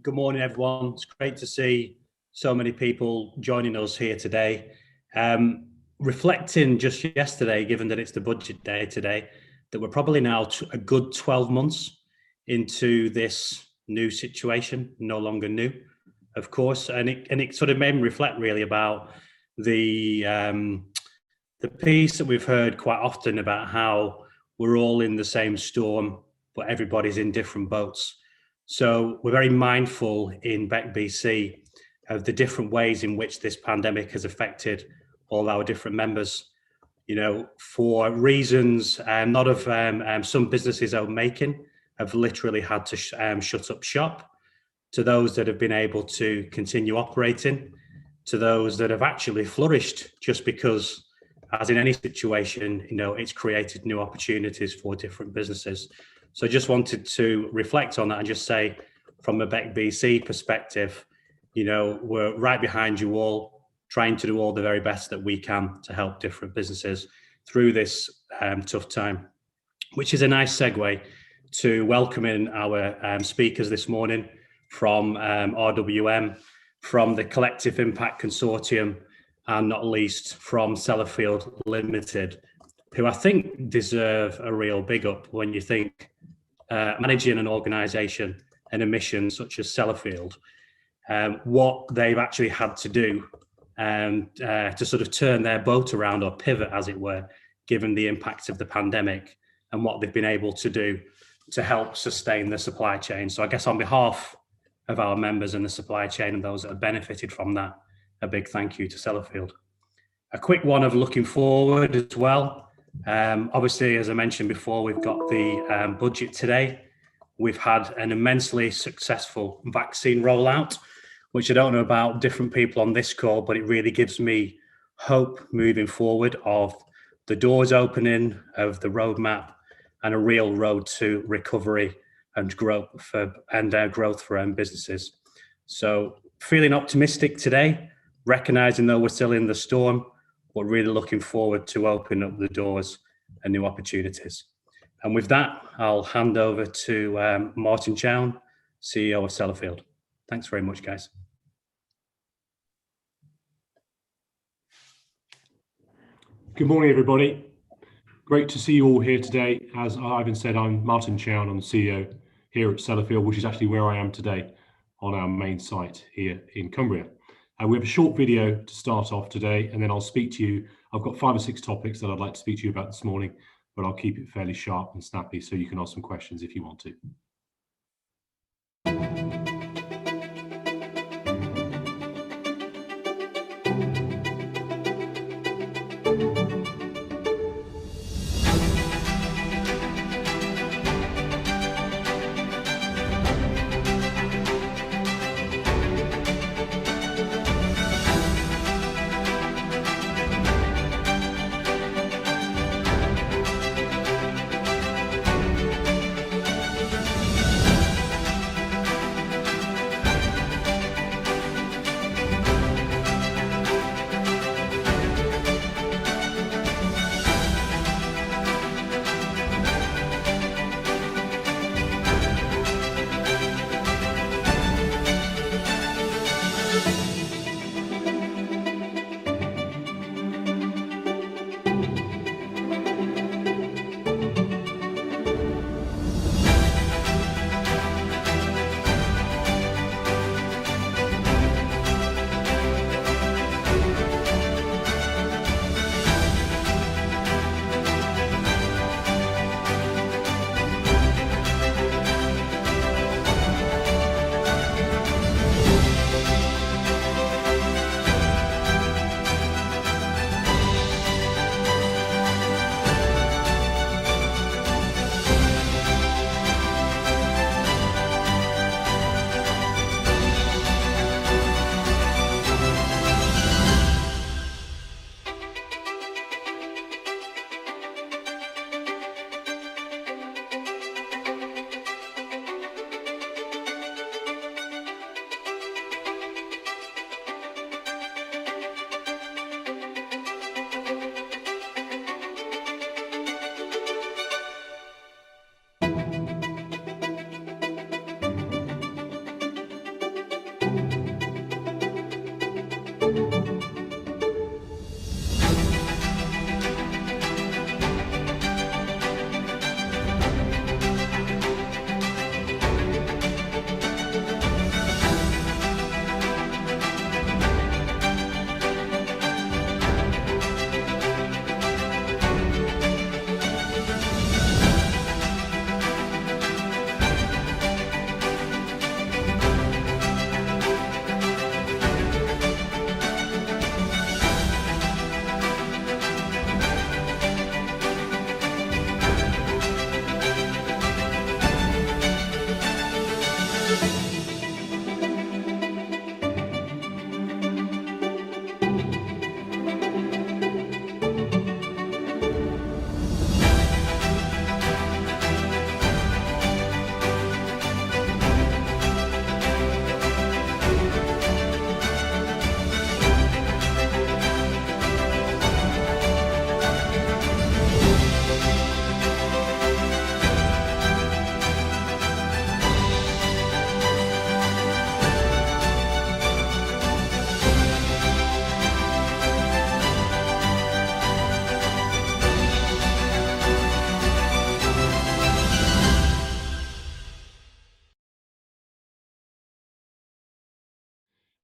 Good morning, everyone. It's great to see so many people joining us here today. Reflecting just yesterday, given that it's the budget day today, that we're probably now a good 12 months into this new situation, no longer new, of course, and it sort of made me reflect really about the piece that we've heard quite often about how we're all in the same storm, but everybody's in different boats. So we're very mindful in BECBC of the different ways in which this pandemic has affected all our different members. You know, for reasons not of some businesses are making, have literally had to shut up shop, to those that have been able to continue operating, to those that have actually flourished just because, as in any situation, you know, it's created new opportunities for different businesses. So I just wanted to reflect on that and just say, from a BECBC perspective, you know, we're right behind you all, trying to do all the very best that we can to help different businesses through this tough time, which is a nice segue to welcoming our speakers this morning from RWM, from the Collective Impact Consortium, and not least from Sellafield Limited, who I think deserve a real big up when you think managing an organisation and a mission such as Sellafield, what they've actually had to do to sort of turn their boat around, or pivot as it were, given the impact of the pandemic, and what they've been able to do to help sustain the supply chain. So I guess on behalf of our members in the supply chain and those that have benefited from that, a big thank you to Sellafield. A quick one of looking forward as well. Obviously, as I mentioned before, we've got the budget today. We've had an immensely successful vaccine rollout, which I don't know about different people on this call, but it really gives me hope moving forward of the doors opening, of the roadmap, and a real road to recovery and growth for businesses. So feeling optimistic today, recognizing though we're still in the storm, but really looking forward to opening up the doors and new opportunities. And with that, I'll hand over to Martin Chown, CEO of Sellafield. Thanks very much, guys. Good morning, everybody. Great to see you all here today. As Ivan said, I'm Martin Chown. I'm the CEO here at Sellafield, which is actually where I am today on our main site here in Cumbria. We have a short video to start off today, and then I'll speak to you. I've got 5 or 6 topics that I'd like to speak to you about this morning, but I'll keep it fairly sharp and snappy so you can ask some questions if you want to.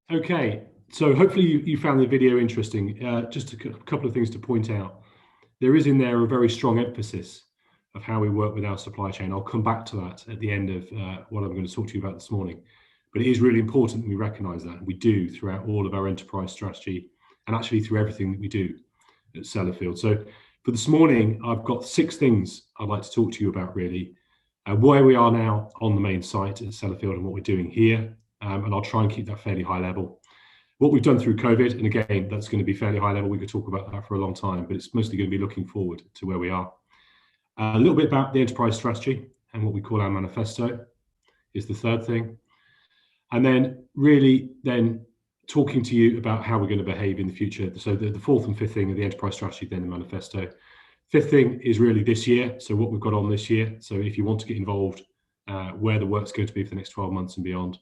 Okay, so hopefully you found the video interesting. Just a couple of things to point out. There is in there a very strong emphasis of how we work with our supply chain. I'll come back to that at the end of what I'm going to talk to you about this morning. But it is really important that we recognise that. We do throughout all of our enterprise strategy and actually through everything that we do at Sellafield. So for this morning, I've got 6 things I'd like to talk to you about really. Where we are now on the main site at Sellafield and what we're doing here. And I'll try and keep that fairly high level. What we've done through COVID, and again, that's going to be fairly high level. We could talk about that for a long time, but it's mostly going to be looking forward to where we are. A little bit about the enterprise strategy and what we call our manifesto is the third thing. And then really then talking to you about how we're going to behave in the future. So the fourth and fifth thing are the enterprise strategy, then the manifesto. Fifth thing is really this year. So what we've got on this year. So if you want to get involved, where the work's going to be for the next 12 months and beyond.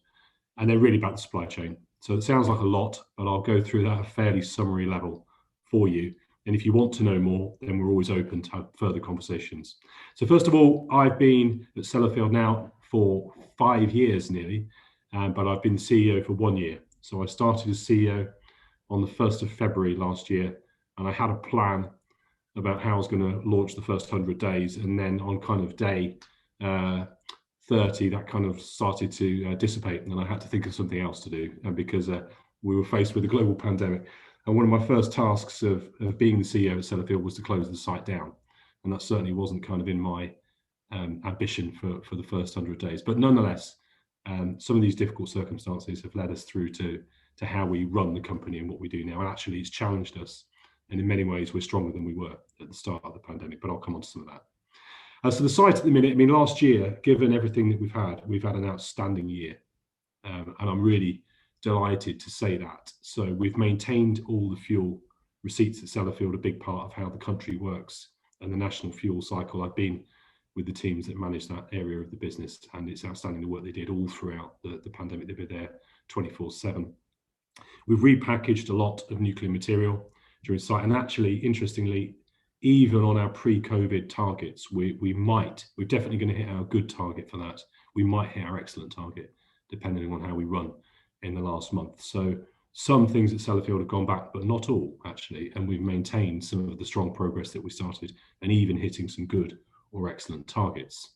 And then really about the supply chain. So it sounds like a lot, but I'll go through that at a fairly summary level for you. And if you want to know more, then we're always open to have further conversations. So first of all, I've been at Sellafield now for 5 years nearly, but I've been CEO for 1 year. So I started as CEO on the 1st of February last year, and I had a plan about how I was going to launch the first 100 days. And then on kind of day 30, that kind of started to dissipate, and then I had to think of something else to do because we were faced with a global pandemic. And one of my first tasks of being the CEO at Sellafield was to close the site down. And that certainly wasn't kind of in my ambition for the first 100 days. But nonetheless, some of these difficult circumstances have led us through to how we run the company and what we do now. And actually, it's challenged us. And in many ways, we're stronger than we were at the start of the pandemic. But I'll come on to some of that. So the site at the minute, I mean, last year, given everything that we've had an outstanding year. And I'm really delighted to say that. So we've maintained all the fuel receipts at Sellafield, a big part of how the country works and the national fuel cycle. I've been with the teams that manage that area of the business, and it's outstanding the work they did all throughout the pandemic. They've been there 24/7. We've repackaged a lot of nuclear material during site, and actually, interestingly, even on our pre-COVID targets, we're definitely going to hit our good target for that. We might hit our excellent target, depending on how we run in the last month. So some things at Sellafield have gone back, but not all actually. And we've maintained some of the strong progress that we started and even hitting some good or excellent targets.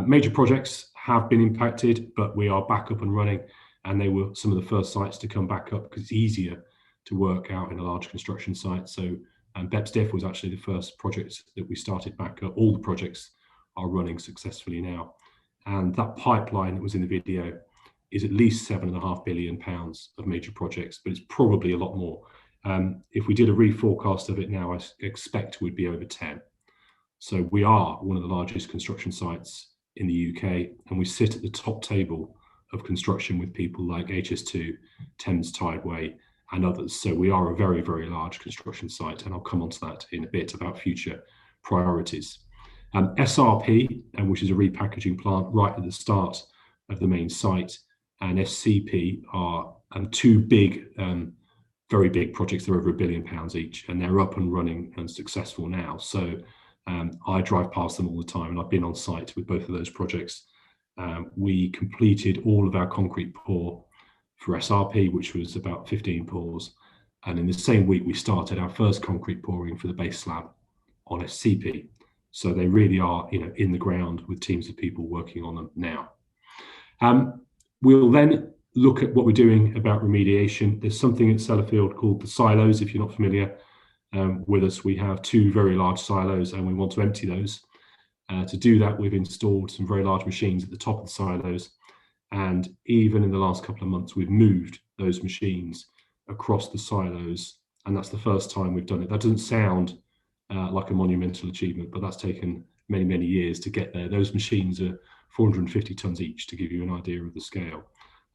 Major projects have been impacted, but we are back up and running. And they were some of the first sites to come back up because it's easier to work out in a large construction site. So BECBC was actually the first project that we started back up. All the projects are running successfully now. And that pipeline that was in the video is at least £7.5 billion of major projects, but it's probably a lot more. If we did a reforecast of it now, I expect we'd be over 10. So we are one of the largest construction sites in the UK, and we sit at the top table of construction with people like HS2, Thames Tideway, and others. So we are a very, very large construction site, and I'll come on to that in a bit about future priorities. SRP, which is a repackaging plant right at the start of the main site, and SCP are two big, very big projects. They're over £1 billion each, and they're up and running and successful now. So I drive past them all the time, and I've been on site with both of those projects. We completed all of our concrete pour for SRP, which was about 15 pours. And in the same week, we started our first concrete pouring for the base slab on SCP. So they really are, in the ground with teams of people working on them now. We'll then look at what we're doing about remediation. There's something at Sellafield called the silos. If you're not familiar with us, we have 2 very large silos, and we want to empty those. To do that, we've installed some very large machines at the top of the silos. And even in the last couple of months, we've moved those machines across the silos. And that's the first time we've done it. That doesn't sound like a monumental achievement, but that's taken many, many years to get there. Those machines are 450 tons each, to give you an idea of the scale.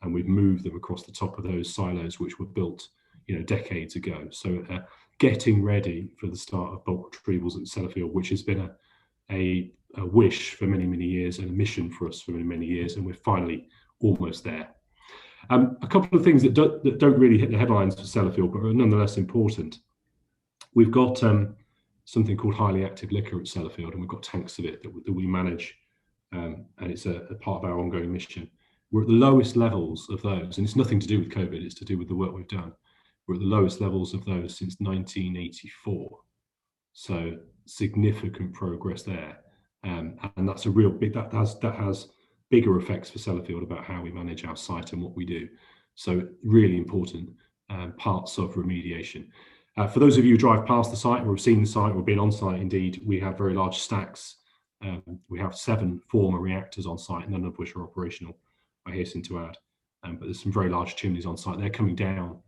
And we've moved them across the top of those silos, which were built, decades ago. So getting ready for the start of bulk retrievals at Sellafield, which has been a wish for many, many years and a mission for us for many, many years. And we're finally almost there. A couple of things that don't really hit the headlines for Sellafield, but are nonetheless important. We've got something called highly active liquor at Sellafield, and we've got tanks of it that we manage, and it's a part of our ongoing mission. We're at the lowest levels of those, and it's nothing to do with COVID, it's to do with the work we've done. We're at the lowest levels of those since 1984. So significant progress there. And that's a real big, that has bigger effects for Sellafield about how we manage our site and what we do. So really important parts of remediation. For those of you who drive past the site, or have seen the site, or been on site indeed, we have very large stacks. We have 7 former reactors on site, none of which are operational, I hasten to add. But there's some very large chimneys on site. They're coming down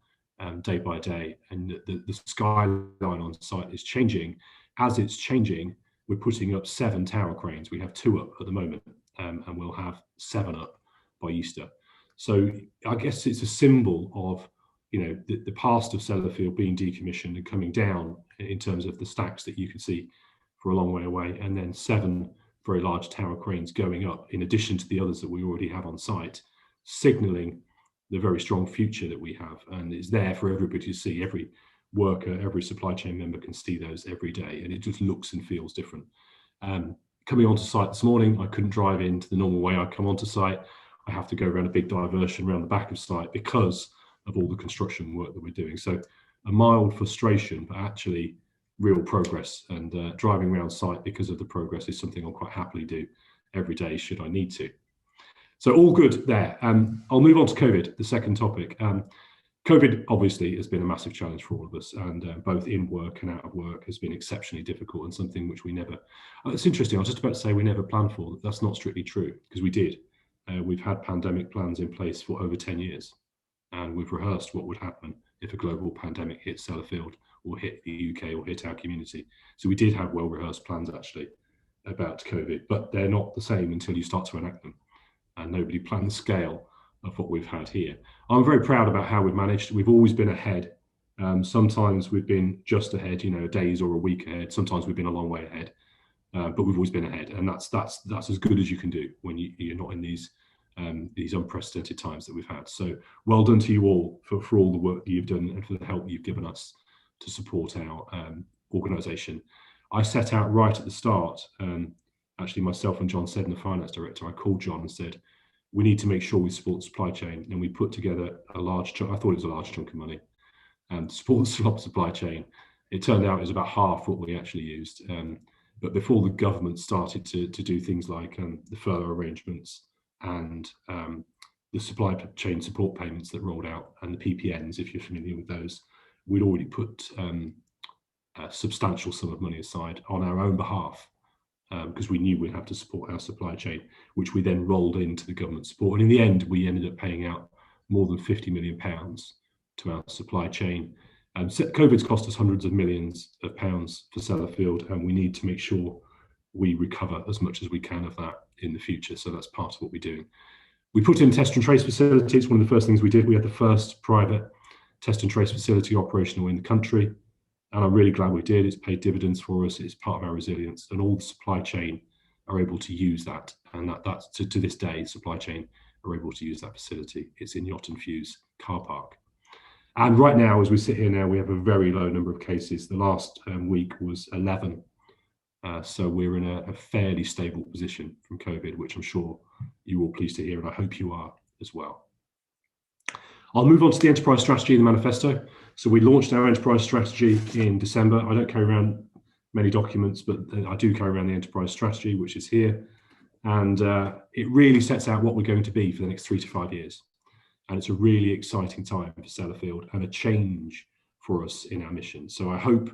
day by day, and the skyline on site is changing. As it's changing, we're putting up 7 tower cranes. We have 2 up at the moment, and we'll have 7 up by Easter. So I guess it's a symbol of, you know, the past of Sellafield being decommissioned and coming down in terms of the stacks that you can see for a long way away, and then 7 very large tower cranes going up in addition to the others that we already have on site, signalling the very strong future that we have, and it's there for everybody to see. Every worker, every supply chain member can see those every day, and it just looks and feels different. Coming onto site this morning, I couldn't drive into the normal way I come onto site. I have to go around a big diversion around the back of site because of all the construction work that we're doing. So a mild frustration, but actually real progress, and driving around site because of the progress is something I'll quite happily do every day should I need to. So all good there. I'll move on to COVID, the second topic. COVID obviously has been a massive challenge for all of us, and both in work and out of work has been exceptionally difficult, and something which we never, it's interesting, I was just about to say we never planned for. That's not strictly true, because we did. We've had pandemic plans in place for over 10 years, and we've rehearsed what would happen if a global pandemic hit Sellafield or hit the UK or hit our community. So we did have well-rehearsed plans actually about COVID, but they're not the same until you start to enact them, and nobody planned the scale of what we've had here. I'm very proud about how we've managed. We've always been ahead. Sometimes we've been just ahead, you know, days or a week ahead. Sometimes we've been a long way ahead, but we've always been ahead, and that's as good as you can do when you're not in these unprecedented times that we've had. So well done to you all for all the work that you've done and for the help you've given us to support our organisation. I set out right at the start, actually myself and John Seddon, the finance director, I called John and said, we need to make sure we support the supply chain, and we put together a large chunk, I thought it was a large chunk of money, to support the supply chain. It turned out it was about half what we actually used. But before the government started to do things like the furlough arrangements and the supply chain support payments that rolled out, and the PPNs, if you're familiar with those, we'd already put a substantial sum of money aside on our own behalf, because we knew we'd have to support our supply chain, which we then rolled into the government support. And in the end, we ended up paying out more than £50 million to our supply chain. COVID's cost us hundreds of millions of pounds for Sellafield, and we need to make sure we recover as much as we can of that in the future. So that's part of what we're doing. We put in test and trace facility. It's one of the first things we did. We had the first private test and trace facility operational in the country, and I'm really glad we did. It's paid dividends for us. It's part of our resilience, and all the supply chain are able to use that. And that's to this day, supply chain are able to use that facility. It's in Yacht and Fuse car park. And right now, as we sit here now, we have a very low number of cases. The last week was 11. So we're in a fairly stable position from COVID, which I'm sure you're all pleased to hear, and I hope you are as well. I'll move on to the enterprise strategy and the manifesto. So we launched our enterprise strategy in December. I don't carry around many documents, but I do carry around the enterprise strategy, which is here. And it really sets out what we're going to be for the next 3 to 5 years. And it's a really exciting time for Sellafield and a change for us in our mission. So I hope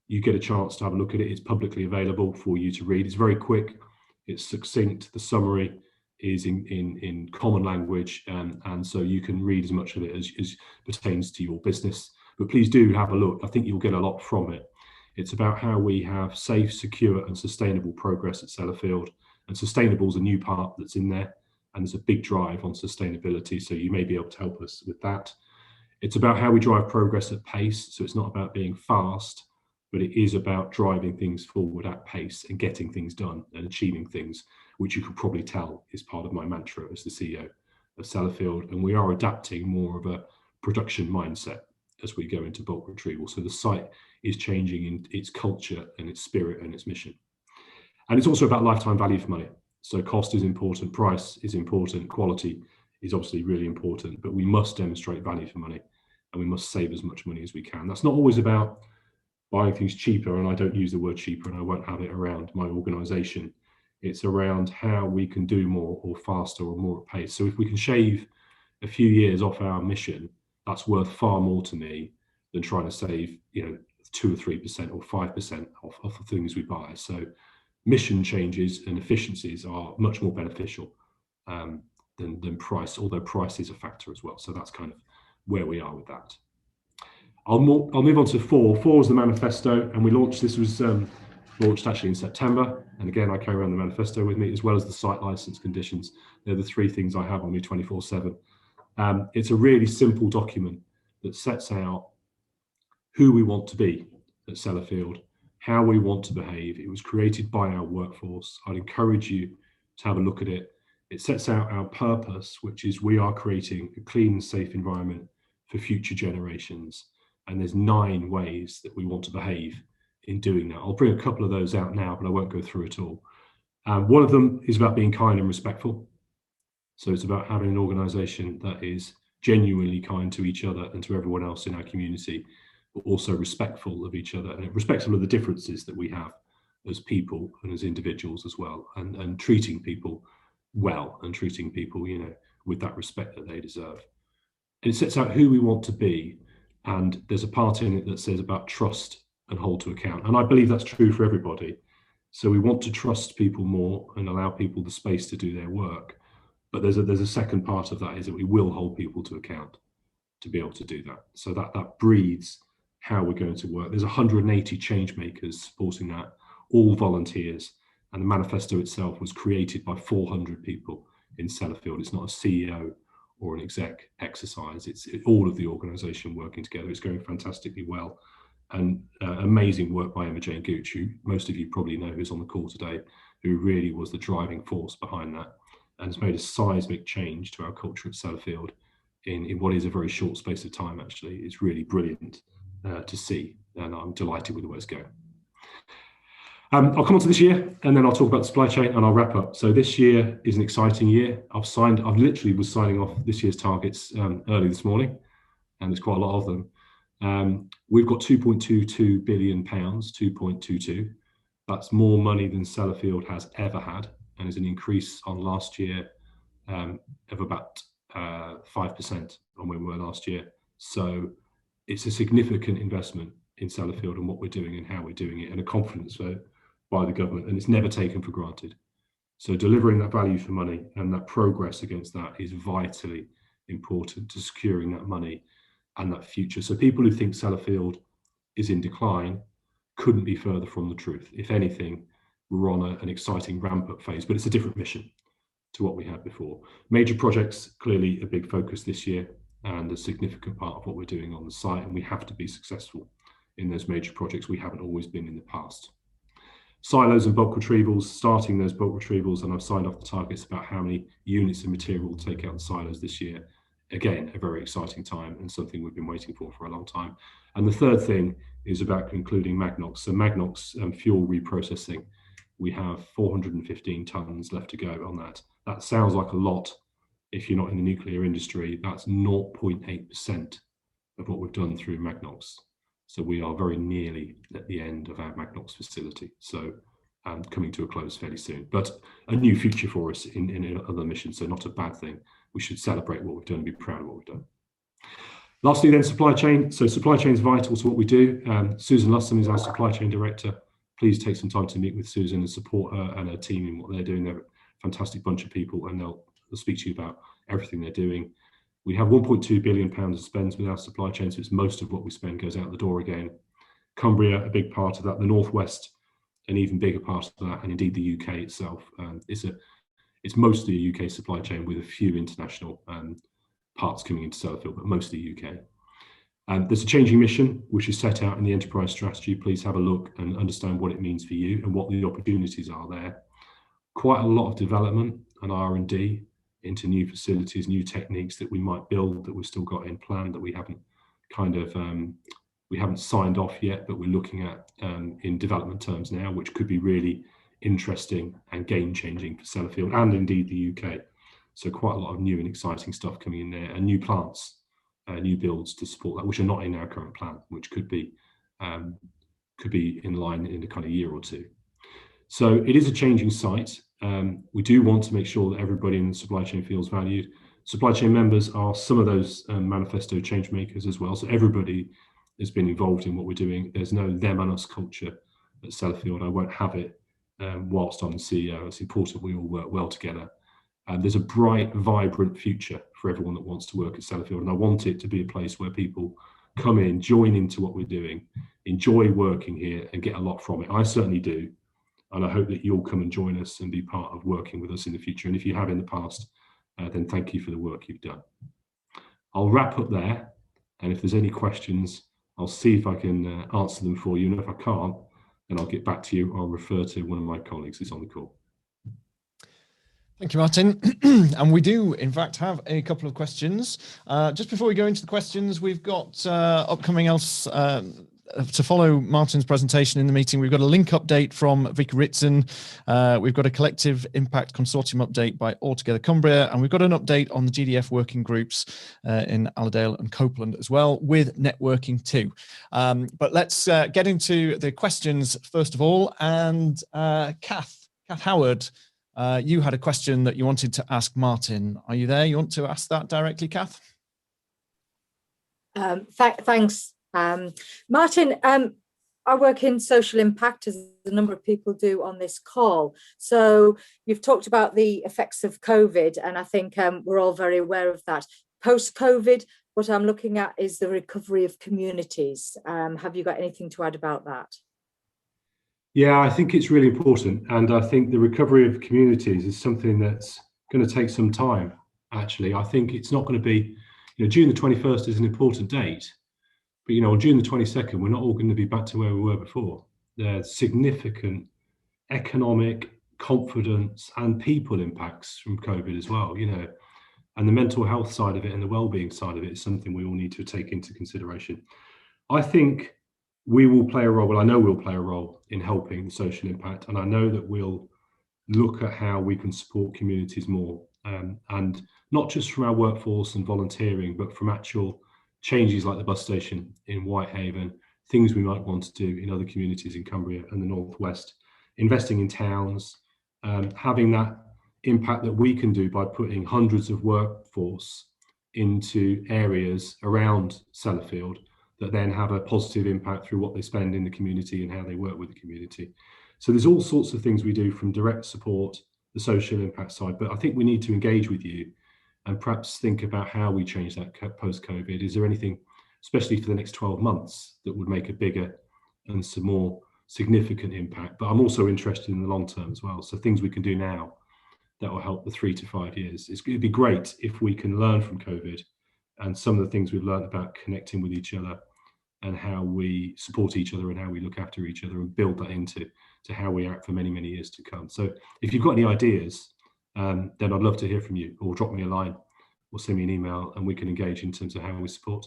you get a chance to have a look at it. It's publicly available for you to read. It's very quick, it's succinct. The summary is in common language, and so you can read as much of it as pertains to your business. But please do have a look. I think you'll get a lot from it. It's about how we have safe, secure and sustainable progress at Sellafield, and sustainable is a new part that's in there, and there's a big drive on sustainability, so you may be able to help us with that. It's about how we drive progress at pace, so it's not about being fast, but it is about driving things forward at pace and getting things done and achieving things, which you could probably tell is part of my mantra as the CEO of Sellafield. And we are adapting more of a production mindset as we go into bulk retrieval. So the site is changing in its culture and its spirit and its mission. And it's also about lifetime value for money. So cost is important, price is important, quality is obviously really important, but we must demonstrate value for money, and we must save as much money as we can. That's not always about buying things cheaper, and I don't use the word cheaper, and I won't have it around my organisation. It's around how we can do more or faster or more at pace. So if we can shave a few years off our mission, that's worth far more to me than trying to save, 2 or 3% or 5% off the things we buy. So mission changes and efficiencies are much more beneficial than price, although price is a factor as well. So that's kind of where we are with that. I'll move on to 4. 4 is the manifesto, and we launched, this was launched actually in September. And again, I carry around the manifesto with me, as well as the site license conditions. They're the 3 things I have on me 24/7. It's a really simple document that sets out who we want to be at Sellafield, how we want to behave. It was created by our workforce. I'd encourage you to have a look at it. It sets out our purpose, which is we are creating a clean and safe environment for future generations. And there's 9 ways that we want to behave in doing that. I'll bring a couple of those out now, but I won't go through it all. One of them is about being kind and respectful. So it's about having an organisation that is genuinely kind to each other and to everyone else in our community, but also respectful of each other and respectful of the differences that we have as people and as individuals as well, and treating people well and treating people, with that respect that they deserve. And it sets out who we want to be, and there's a part in it that says about trust and hold to account. And I believe that's true for everybody. So we want to trust people more and allow people the space to do their work. But there's a second part of that, is that we will hold people to account to be able to do that. So that breeds how we're going to work. There's 180 change makers supporting that, all volunteers. And the manifesto itself was created by 400 people in Sellafield. It's not a CEO or an exec exercise. It's all of the organisation working together. It's going fantastically well. And amazing work by Emma Jane Gooch, who most of you probably know, who's on the call today, who really was the driving force behind that and has made a seismic change to our culture at Sellafield in what is a very short space of time, actually. It's really brilliant to see, and I'm delighted with the way it's going. I'll come on to this year, and then I'll talk about the supply chain, and I'll wrap up. So this year is an exciting year. I've literally was signing off this year's targets early this morning, and there's quite a lot of them. We've got £2.22 billion, 2.22. That's more money than Sellafield has ever had, and is an increase on last year of about 5% on where we were last year. So it's a significant investment in Sellafield and what we're doing and how we're doing it, and a confidence vote by the government, and it's never taken for granted. So delivering that value for money and that progress against that is vitally important to securing that money and that future. So people who think Sellafield is in decline couldn't be further from the truth. If anything, we're on an exciting ramp-up phase, but it's a different mission to what we had before. Major projects, clearly a big focus this year, and a significant part of what we're doing on the site, and we have to be successful in those major projects. We haven't always been in the past. Silos and bulk retrievals, starting those bulk retrievals, and I've signed off the targets about how many units of material we'll take out the silos this year. Again, a very exciting time and something we've been waiting for a long time. And the third thing is about concluding Magnox. So Magnox fuel reprocessing, we have 415 tonnes left to go on that. That sounds like a lot if you're not in the nuclear industry. That's 0.8% of what we've done through Magnox. So we are very nearly at the end of our Magnox facility. So coming to a close fairly soon, but a new future for us in other missions. So not a bad thing. We should celebrate what we've done and be proud of what we've done. Lastly, then, supply chain. So supply chain is vital to what we do. Susan Lussom is our supply chain director. Please take some time to meet with Susan and support her and her team in what they're doing. They're a fantastic bunch of people, and they'll speak to you about everything they're doing. We have £1.2 billion of spends with our supply chain, so it's most of what we spend goes out the door again. Cumbria, a big part of that. The Northwest, an even bigger part of that, and indeed the UK itself. It's mostly a UK supply chain with a few international parts coming into Sellafield, but mostly UK. There's a changing mission, which is set out in the enterprise strategy. Please have a look and understand what it means for you and what the opportunities are there. Quite a lot of development and R&D into new facilities, new techniques that we might build that we've still got in plan that we haven't we haven't signed off yet, but we're looking at in development terms now, which could be really interesting and game-changing for Sellafield and indeed the UK. So quite a lot of new and exciting stuff coming in there, and new plants, new builds to support that, which are not in our current plan, which could be in line in a kind of year or two. So it is a changing site. We do want to make sure that everybody in the supply chain feels valued. Supply chain members are some of those manifesto change makers as well. So everybody has been involved in what we're doing. There's no them and us culture at Sellafield. I won't have it whilst I'm the CEO. It's important we all work well together. There's a bright, vibrant future for everyone that wants to work at Sellafield, and I want it to be a place where people come in, join into what we're doing, enjoy working here, and get a lot from it. I certainly do, and I hope that you'll come and join us and be part of working with us in the future. And if you have in the past, then thank you for the work you've done. I'll wrap up there, and if there's any questions, I'll see if I can answer them for you, and if I can't, then I'll get back to you. I'll refer to one of my colleagues who's on the call. Thank you, Martin. And we do, in fact, have a couple of questions. Just before we go into the questions, we've got upcoming else to follow Martin's presentation in the meeting. We've got a link update from Vicky Ritson. We've got a Collective Impact Consortium update by Altogether Cumbria, and we've got an update on the GDF working groups in Allerdale and Copeland as well, with networking too. But let's get into the questions first of all. And Kath Howard, you had a question that you wanted to ask Martin. Are you there? You want to ask that directly, Kath? Thanks. Martin, I work in social impact, as a number of people do on this call. So you've talked about the effects of COVID, and I think we're all very aware of that. Post-COVID, what I'm looking at is the recovery of communities. Have you got anything to add about that? Yeah, I think it's really important. And I think the recovery of communities is something that's going to take some time, actually. I think it's not going to be, June the 21st is an important date. But, on June the 22nd, we're not all going to be back to where we were before. There's significant economic, confidence, and people impacts from COVID as well, and the mental health side of it and the well-being side of it is something we all need to take into consideration. I think we will play a role, well, I know we'll play a role in helping the social impact, and I know that we'll look at how we can support communities more, and not just from our workforce and volunteering, but from actual changes like the bus station in Whitehaven, things we might want to do in other communities in Cumbria and the Northwest, investing in towns, having that impact that we can do by putting hundreds of workforce into areas around Sellafield that then have a positive impact through what they spend in the community and how they work with the community. So there's all sorts of things we do, from direct support, the social impact side, but I think we need to engage with you and perhaps think about how we change that post-COVID. Is there anything, especially for the next 12 months, that would make a bigger and some more significant impact? But I'm also interested in the long term as well. So things we can do now that will help the 3 to 5 years. It'd be great if we can learn from COVID and some of the things we've learned about connecting with each other and how we support each other and how we look after each other, and build that into how we act for many, many years to come. So if you've got any ideas, then I'd love to hear from you, or drop me a line or send me an email, and we can engage in terms of how we support.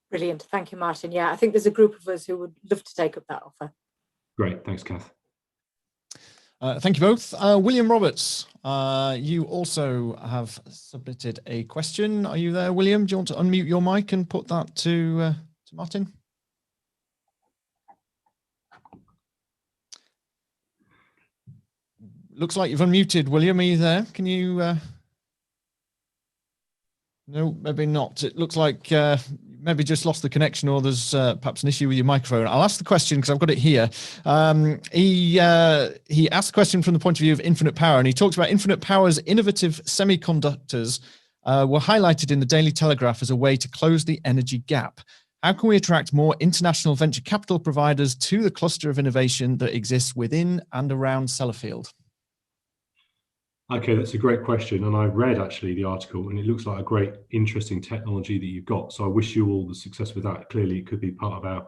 Brilliant. Thank you, Martin. Yeah, I think there's a group of us who would love to take up that offer. Great. Thanks, Kath. Thank you both. William Roberts, you also have submitted a question. Are you there, William? Do you want to unmute your mic and put that to Martin? Looks like you've unmuted, William. Are you there? Can you? No, maybe not. It looks like maybe just lost the connection, or there's perhaps an issue with your microphone. I'll ask the question because I've got it here. He asked the question from the point of view of Infinite Power, and he talks about Infinite Power's innovative semiconductors were highlighted in the Daily Telegraph as a way to close the energy gap. How can we attract more international venture capital providers to the cluster of innovation that exists within and around Sellafield? Okay, that's a great question. And I read actually the article, and it looks like a great, interesting technology that you've got. So I wish you all the success with that. Clearly, it could be part of our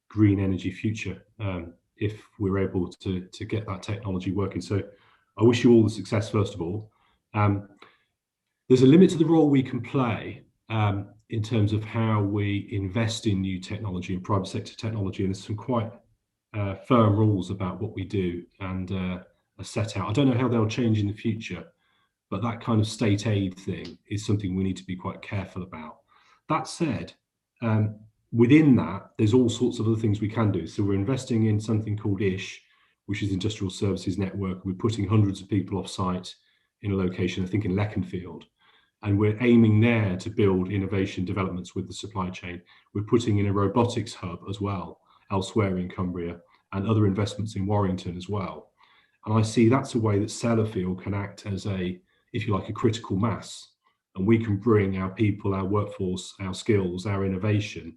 green energy future if we're able to get that technology working. So I wish you all the success, first of all. There's a limit to the role we can play in terms of how we invest in new technology and private sector technology. And there's some quite firm rules about what we do and are set out. I don't know how they'll change in the future, but that kind of state aid thing is something we need to be quite careful about. That said, within that, there's all sorts of other things we can do. So we're investing in something called ISH, which is Industrial Services Network. We're putting hundreds of people off site in a location, I think in Leconfield, and we're aiming there to build innovation developments with the supply chain. We're putting in a robotics hub as well, elsewhere in Cumbria, and other investments in Warrington as well. And I see that's a way that Sellafield can act as a, if you like, a critical mass, and we can bring our people, our workforce, our skills, our innovation,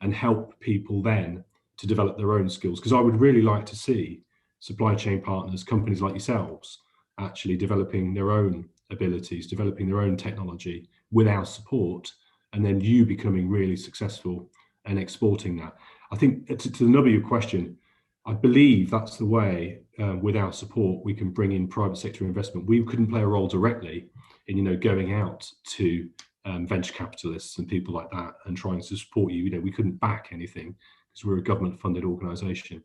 and help people then to develop their own skills. Because I would really like to see supply chain partners, companies like yourselves, actually developing their own abilities, developing their own technology with our support, and then you becoming really successful and exporting that. I think to the nub of your question, I believe that's the way, with our support, we can bring in private sector investment. We couldn't play a role directly in, going out to venture capitalists and people like that and trying to support you. We couldn't back anything because we're a government-funded organisation,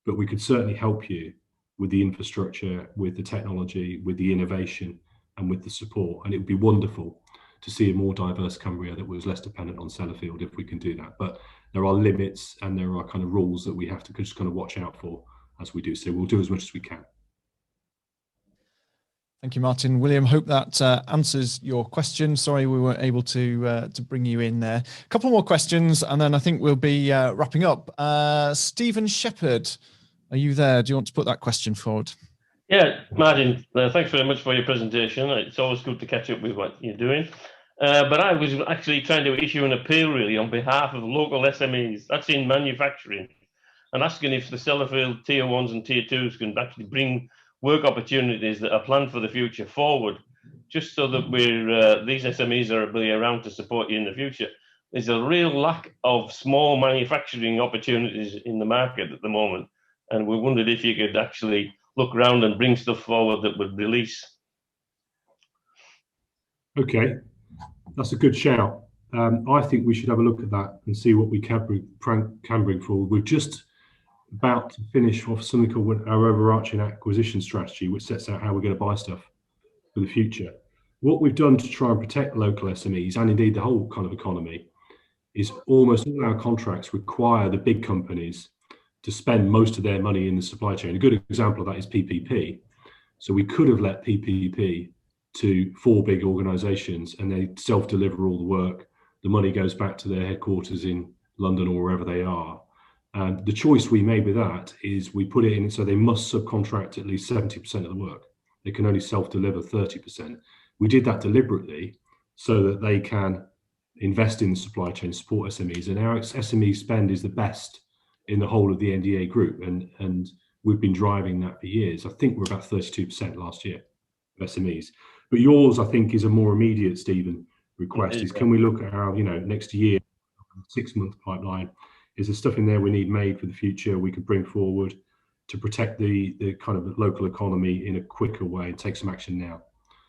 but we could certainly help you with the infrastructure, with the technology, with the innovation, and with the support. And it would be wonderful to see a more diverse Cumbria that was less dependent on Sellafield if we can do that. But there are limits and there are kind of rules that we have to just kind of watch out for as we do. So we'll do as much as we can. Thank you, Martin. William, hope that answers your question. Sorry we weren't able to bring you in there. A couple more questions and then I think we'll be wrapping up. Stephen Shepherd, are you there? Do you want to put that question forward? Yeah, Martin, thanks very much for your presentation. It's always good to catch up with what you're doing. But I was actually trying to issue an appeal really on behalf of local SMEs, that's in manufacturing, and asking if the Sellafield tier 1s and tier 2s can actually bring work opportunities that are planned for the future forward, just so that these SMEs are be around to support you in the future. There's a real lack of small manufacturing opportunities in the market at the moment, and we wondered if you could actually look around and bring stuff forward that would release. Okay, that's a good shout. I think we should have a look at that and see what we can bring forward. We're just about to finish off something called our overarching acquisition strategy, which sets out how we're going to buy stuff for the future. What we've done to try and protect local SMEs and indeed the whole kind of economy is almost all our contracts require the big companies to spend most of their money in the supply chain. A good example of that is PPP. So we could have let PPP to 4 big organisations and they self-deliver all the work. The money goes back to their headquarters in London or wherever they are. And the choice we made with that is we put it in so they must subcontract at least 70% of the work. They can only self-deliver 30%. We did that deliberately so that they can invest in the supply chain, support SMEs, and our SME spend is the best in the whole of the NDA group, and we've been driving that for years. I think we're about 32% last year of SMEs. But yours, I think, is a more immediate, Stephen, request is can we look at our, next year, 6-month pipeline? Is there stuff in there we need made for the future we could bring forward to protect the kind of local economy in a quicker way and take some action now?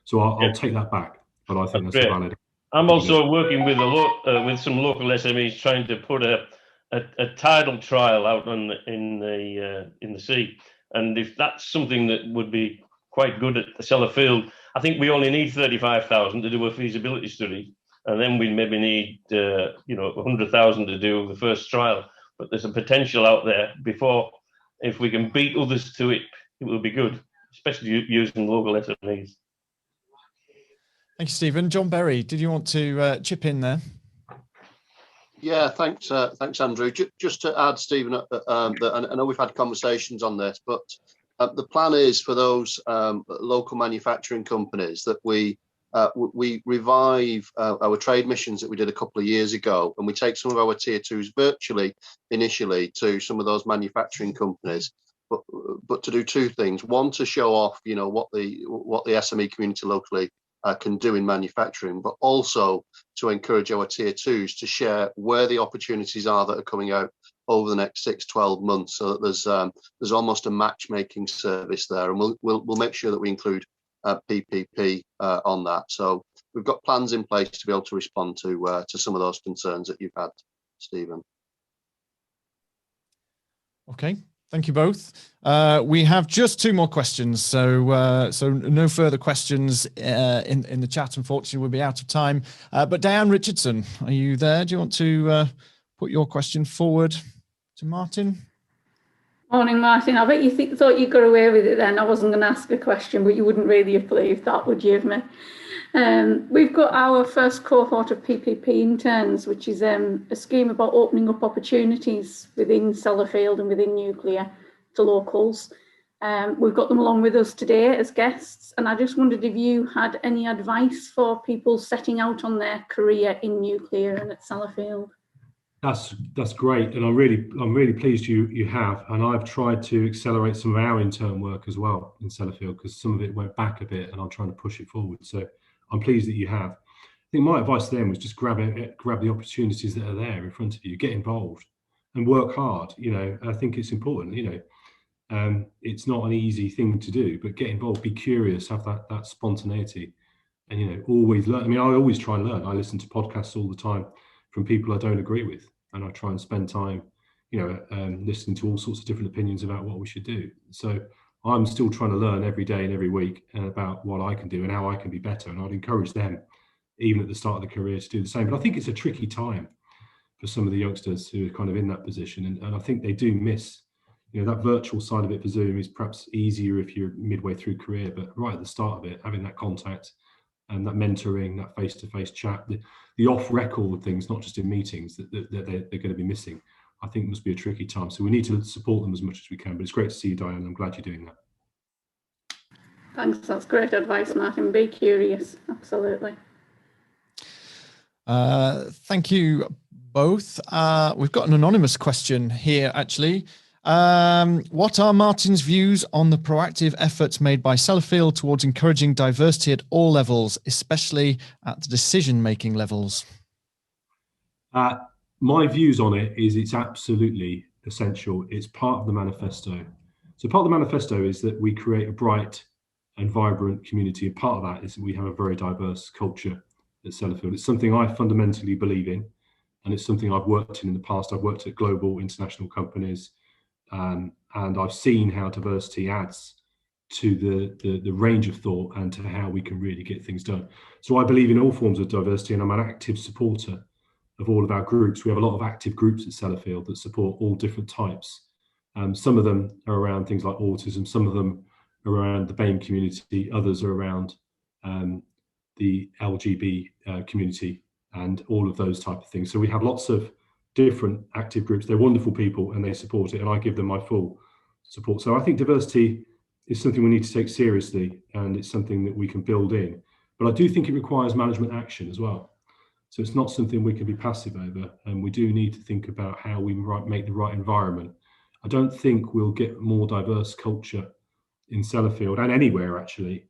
So I'll take that back, but I think that's a valid. I'm also working with with some local SMEs trying to put a tidal trial out in the sea, and if that's something that would be quite good at the Sellafield, I think we only need 35,000 to do a feasibility study, and then we maybe need 100,000 to do the first trial. But there's a potential out there before, if we can beat others to it, it will be good, especially using local SMEs. Thank you, Stephen. John Berry, did you want to chip in there? Yeah, thanks, Andrew. Just to add, Stephen, I know we've had conversations on this, but the plan is for those local manufacturing companies that we revive our trade missions that we did a couple of years ago, and we take some of our tier 2s virtually initially to some of those manufacturing companies, but to do 2 things. One, to show off, what the SME community locally can do in manufacturing, but also to encourage our tier 2s to share where the opportunities are that are coming out over the next 6-12 months, so that there's almost a matchmaking service there, and we'll make sure that we include PPP on that. So we've got plans in place to be able to respond to some of those concerns that you've had, Stephen. Okay, Thank you both. We have just 2 more questions, so no further questions in the chat. Unfortunately, we'll be out of time. But Diane Richardson, are you there? Do you want to put your question forward to Martin? Morning, Martin. I bet you thought you got away with it then. I wasn't going to ask a question, but you wouldn't really have believed that, would you, of me? We've got our first cohort of PPP interns, which is a scheme about opening up opportunities within Sellafield and within nuclear to locals. We've got them along with us today as guests, and I just wondered if you had any advice for people setting out on their career in nuclear and at Sellafield. That's great, and I'm really pleased you have, and I've tried to accelerate some of our intern work as well in Sellafield, because some of it went back a bit, and I'm trying to push it forward. So I'm pleased that you have. I think my advice to them was just grab the opportunities that are there in front of you, get involved, and work hard. You know, I think it's important. You know, it's not an easy thing to do, but get involved, be curious, have that spontaneity, and you know, always learn. I mean, I always try and learn. I listen to podcasts all the time from people I don't agree with, and I try and spend time, you know, listening to all sorts of different opinions about what we should do. So I'm still trying to learn every day and every week about what I can do and how I can be better. And I'd encourage them, even at the start of the career, to do the same. But I think it's a tricky time for some of the youngsters who are kind of in that position. And I think they do miss, you know, that virtual side of it for Zoom is perhaps easier if you're midway through career, but right at the start of it, having that contact and that mentoring, that face-to-face chat, the off-record things, not just in meetings, that they're going to be missing, I think must be a tricky time. So we need to support them as much as we can. But it's great to see you, Diane. I'm glad you're doing that. Thanks, that's great advice, Martin. Be curious, absolutely. Thank you both. We've got an anonymous question here, actually. What are Martin's views on the proactive efforts made by Sellafield towards encouraging diversity at all levels, especially at the decision-making levels? My views on it is it's absolutely essential. It's part of the manifesto. So part of the manifesto is that we create a bright and vibrant community. And part of that is that we have a very diverse culture at Sellafield. It's something I fundamentally believe in, and it's something I've worked in the past. I've worked at global international companies, and I've seen how diversity adds to the range of thought and to how we can really get things done. So I believe in all forms of diversity, and I'm an active supporter of all of our groups. We have a lot of active groups at Sellafield that support all different types. Some of them are around things like autism, some of them are around the BAME community, others are around the LGB community and all of those type of things. So we have lots of different active groups. They're wonderful people and they support it, and I give them my full support. So I think diversity is something we need to take seriously, and it's something that we can build in. But I do think it requires management action as well. So it's not something we can be passive over, and we do need to think about how we make the right environment. I don't think we'll get more diverse culture in Sellafield and anywhere actually,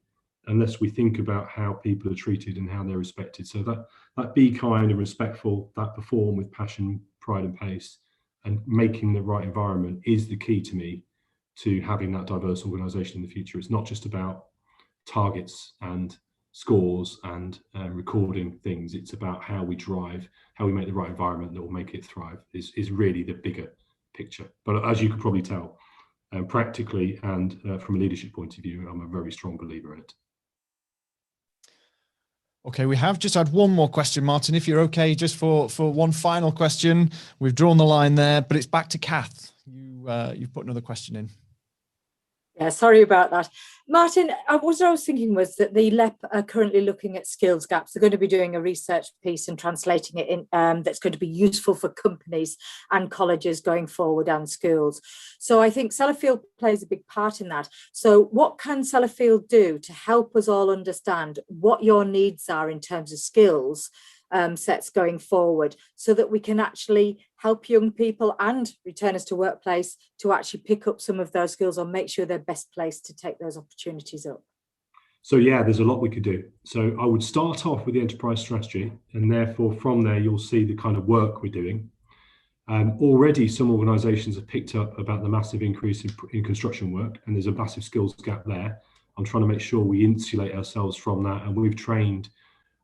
unless we think about how people are treated and how they're respected. So that be kind and respectful, that perform with passion, pride and pace, and making the right environment is the key to me to having that diverse organisation in the future. It's not just about targets and scores and recording things. It's about how we drive, how we make the right environment that will make it thrive is really the bigger picture. But as you could probably tell, practically and from a leadership point of view, I'm a very strong believer in it. Okay, we have just had one more question, Martin, if you're okay, just for one final question. We've drawn the line there, but it's back to Kath. You've put another question in. Yeah, sorry about that. Martin, what I was thinking was that the LEP are currently looking at skills gaps. They're going to be doing a research piece and translating it in that's going to be useful for companies and colleges going forward and schools. So I think Sellafield plays a big part in that. So what can Sellafield do to help us all understand what your needs are in terms of skills sets going forward, so that we can actually help young people and returners to workplace to actually pick up some of those skills or make sure they're best placed to take those opportunities up? So yeah, there's a lot we could do. So I would start off with the enterprise strategy, and therefore from there you'll see the kind of work we're doing. Already some organisations have picked up about the massive increase in construction work, and there's a massive skills gap there. I'm trying to make sure we insulate ourselves from that, and we've trained,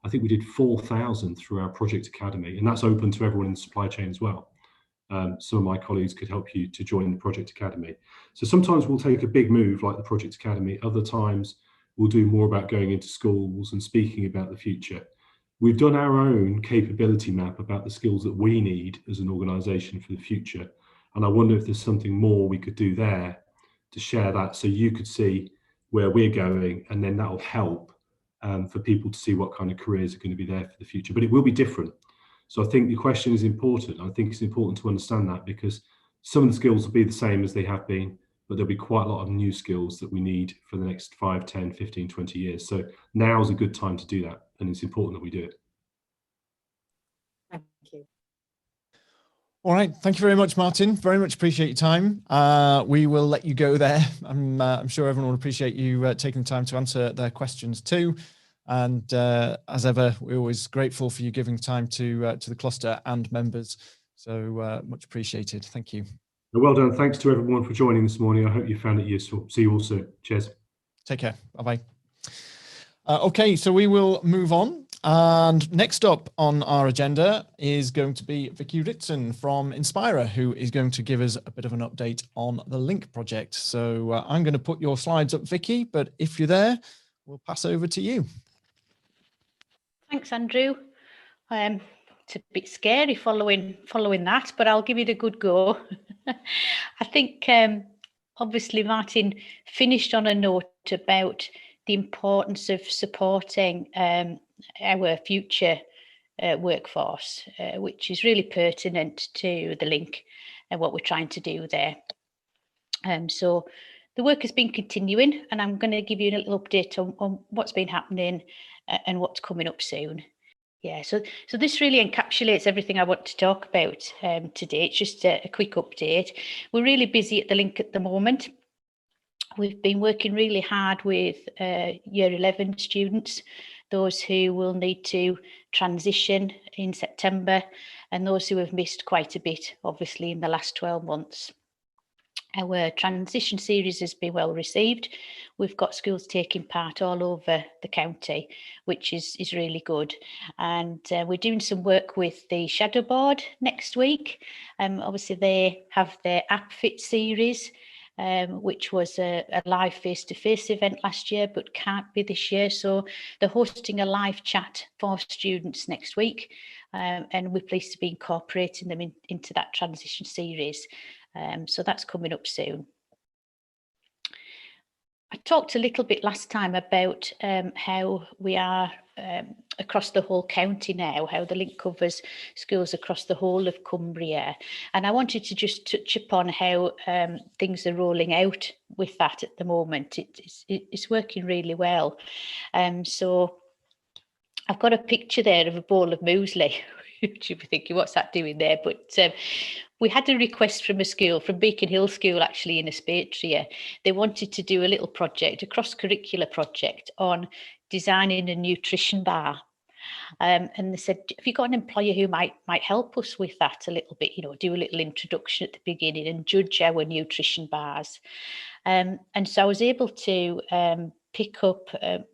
I think we did 4,000 through our project academy, and that's open to everyone in the supply chain as well. some of my colleagues could help you to join the Project Academy. So sometimes we'll take a big move like the Project Academy, other times we'll do more about going into schools and speaking about the future. We've done our own capability map about the skills that we need as an organisation for the future. And I wonder if there's something more we could do there to share that so you could see where we're going, and then that'll help for people to see what kind of careers are going to be there for the future. But it will be different. So I think the question is important. I think it's important to understand that, because some of the skills will be the same as they have been, but there'll be quite a lot of new skills that we need for the next 5, 10, 15, 20 years. So now is a good time to do that, and it's important that we do it. Thank you. All right, thank you very much, Martin. Very much appreciate your time. We will let you go there. I'm sure everyone will appreciate you taking the time to answer their questions too. And as ever, we're always grateful for you giving time to the cluster and members. So much appreciated. Thank you. Well done. Thanks to everyone for joining this morning. I hope you found it useful. See you all soon. Cheers. Take care. Bye-bye. Okay, so we will move on. And next up on our agenda is going to be Vicky Ritson from Inspira, who is going to give us a bit of an update on the LINK project. So I'm going to put your slides up, Vicky, but if you're there, we'll pass over to you. Thanks, Andrew. It's a bit scary following that, but I'll give it a good go. I think obviously Martin finished on a note about the importance of supporting our future workforce, which is really pertinent to the link and what we're trying to do there. So the work has been continuing, and I'm going to give you a little update on what's been happening and what's coming up soon. Yeah, so this really encapsulates everything I want to talk about today. It's just a quick update. We're really busy at the link at the moment. We've been working really hard with Year 11 students, those who will need to transition in September, and those who have missed quite a bit, obviously, in the last 12 months. Our transition series has been well received. We've got schools taking part all over the county, which is really good. And we're doing some work with the Shadow Board next week. Obviously, they have their App Fit series, which was a live face-to-face event last year, but can't be this year. So they're hosting a live chat for students next week. And we're pleased to be incorporating them into that transition series. So that's coming up soon. I talked a little bit last time about how we are across the whole county now, how the link covers schools across the whole of Cumbria. And I wanted to just touch upon how things are rolling out with that at the moment. It's working really well. So I've got a picture there of a bowl of muesli. You'd be thinking, what's that doing there? But we had a request from a school, from Beacon Hill School, actually, in Inspira. They wanted to do a little project, a cross-curricular project on designing a nutrition bar. And they said, have you got an employer who might help us with that a little bit, do a little introduction at the beginning and judge our nutrition bars? And so I was able to pick up a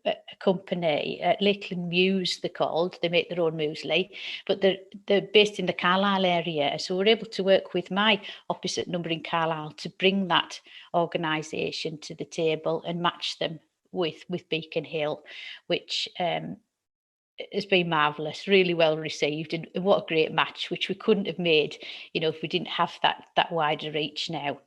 company, Lakeland Muse, they're called. They make their own muesli, but they're based in the Carlisle area. So we're able to work with my opposite number in Carlisle to bring that organisation to the table and match them with Beacon Hill, which has been marvellous, really well received, and what a great match, which we couldn't have made, if we didn't have that wider reach now.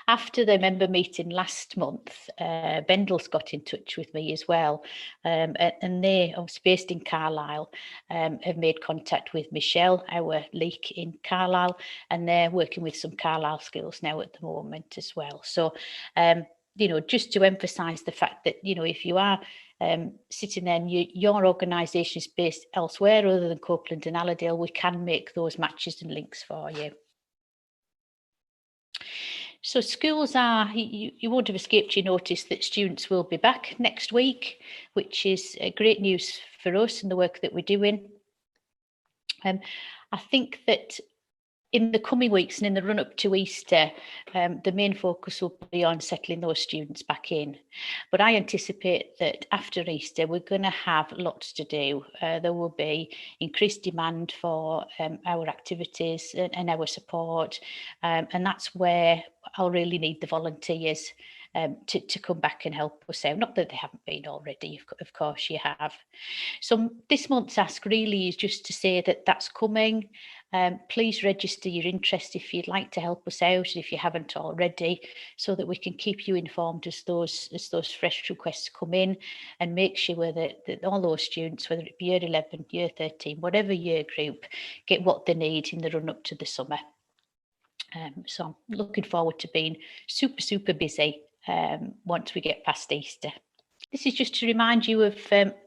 After the member meeting last month, Bendels got in touch with me as well, and they, obviously based in Carlisle, have made contact with Michelle, our leak in Carlisle, and they're working with some Carlisle schools now at the moment as well. So, just to emphasise the fact that, if you are sitting there and your organisation is based elsewhere other than Copeland and Allerdale, we can make those matches and links for you. So schools are, you won't have escaped your notice that students will be back next week, which is great news for us and the work that we're doing. I think that in the coming weeks and in the run up to Easter, the main focus will be on settling those students back in. But I anticipate that after Easter, we're going to have lots to do. There will be increased demand for our activities and our support. And that's where I'll really need the volunteers to come back and help us out. Not that they haven't been already, of course you have. So this month's ask really is just to say that that's coming. Please register your interest if you'd like to help us out, if you haven't already, so that we can keep you informed as those fresh requests come in, and make sure that all those students, whether it be year 11, year 13, whatever year group, get what they need in the run up to the summer. So I'm looking forward to being super busy once we get past Easter. This is just to remind you of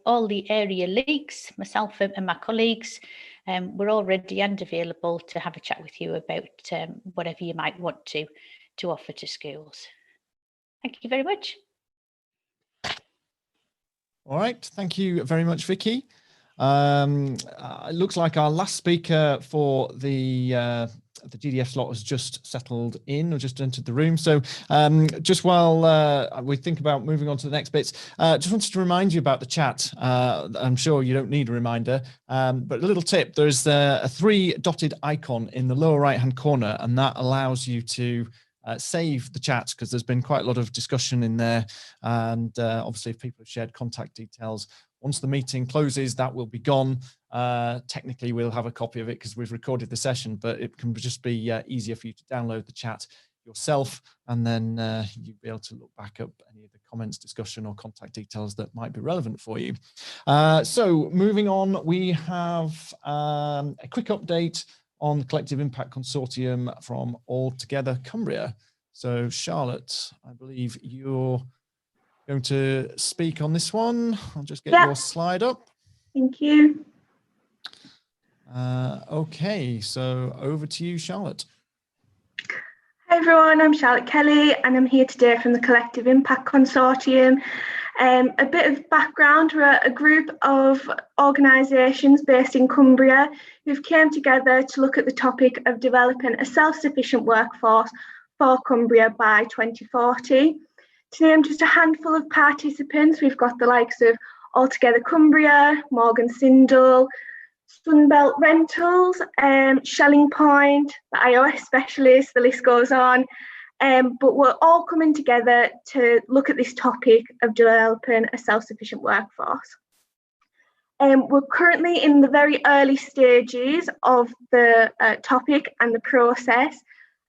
all the area leagues. Myself and my colleagues, we're all ready and available to have a chat with you about whatever you might want to offer to schools. Thank you very much. All right, thank you very much, Vicky. It looks like our last speaker for the GDF slot has just settled in or just entered the room. So just while we think about moving on to the next bits, just wanted to remind you about the chat. I'm sure you don't need a reminder, but a little tip, there's a 3 dotted icon in the lower right hand corner, and that allows you to save the chat, because there's been quite a lot of discussion in there. And obviously if people have shared contact details, once the meeting closes, that will be gone. Technically, we'll have a copy of it because we've recorded the session, but it can just be easier for you to download the chat yourself, and then you'll be able to look back up any of the comments, discussion, or contact details that might be relevant for you. So moving on, we have a quick update on the Collective Impact Consortium from Altogether Cumbria. So Charlotte, I believe you're going to speak on this one. I'll just get your slide up. Thank you. Okay, so over to you, Charlotte. Hi everyone, I'm Charlotte Kelly and I'm here today from the Collective Impact Consortium. A bit of background, we're a group of organisations based in Cumbria who've came together to look at the topic of developing a self-sufficient workforce for Cumbria by 2040. To name just a handful of participants, we've got the likes of Altogether Cumbria, Morgan Sindall, Sunbelt Rentals, Shelling Point, the iOS specialist, the list goes on. But we're all coming together to look at this topic of developing a self-sufficient workforce. We're currently in the very early stages of the topic and the process,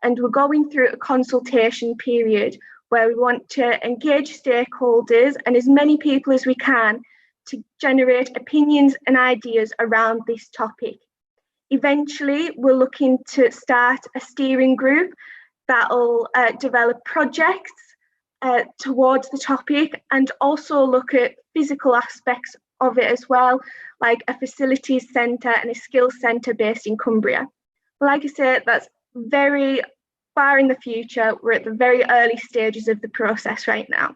and we're going through a consultation period where we want to engage stakeholders and as many people as we can to generate opinions and ideas around this topic. Eventually, we're looking to start a steering group that'll develop projects towards the topic, and also look at physical aspects of it as well, like a facilities centre and a skills centre based in Cumbria. Like I said, that's very far in the future. We're at the very early stages of the process right now.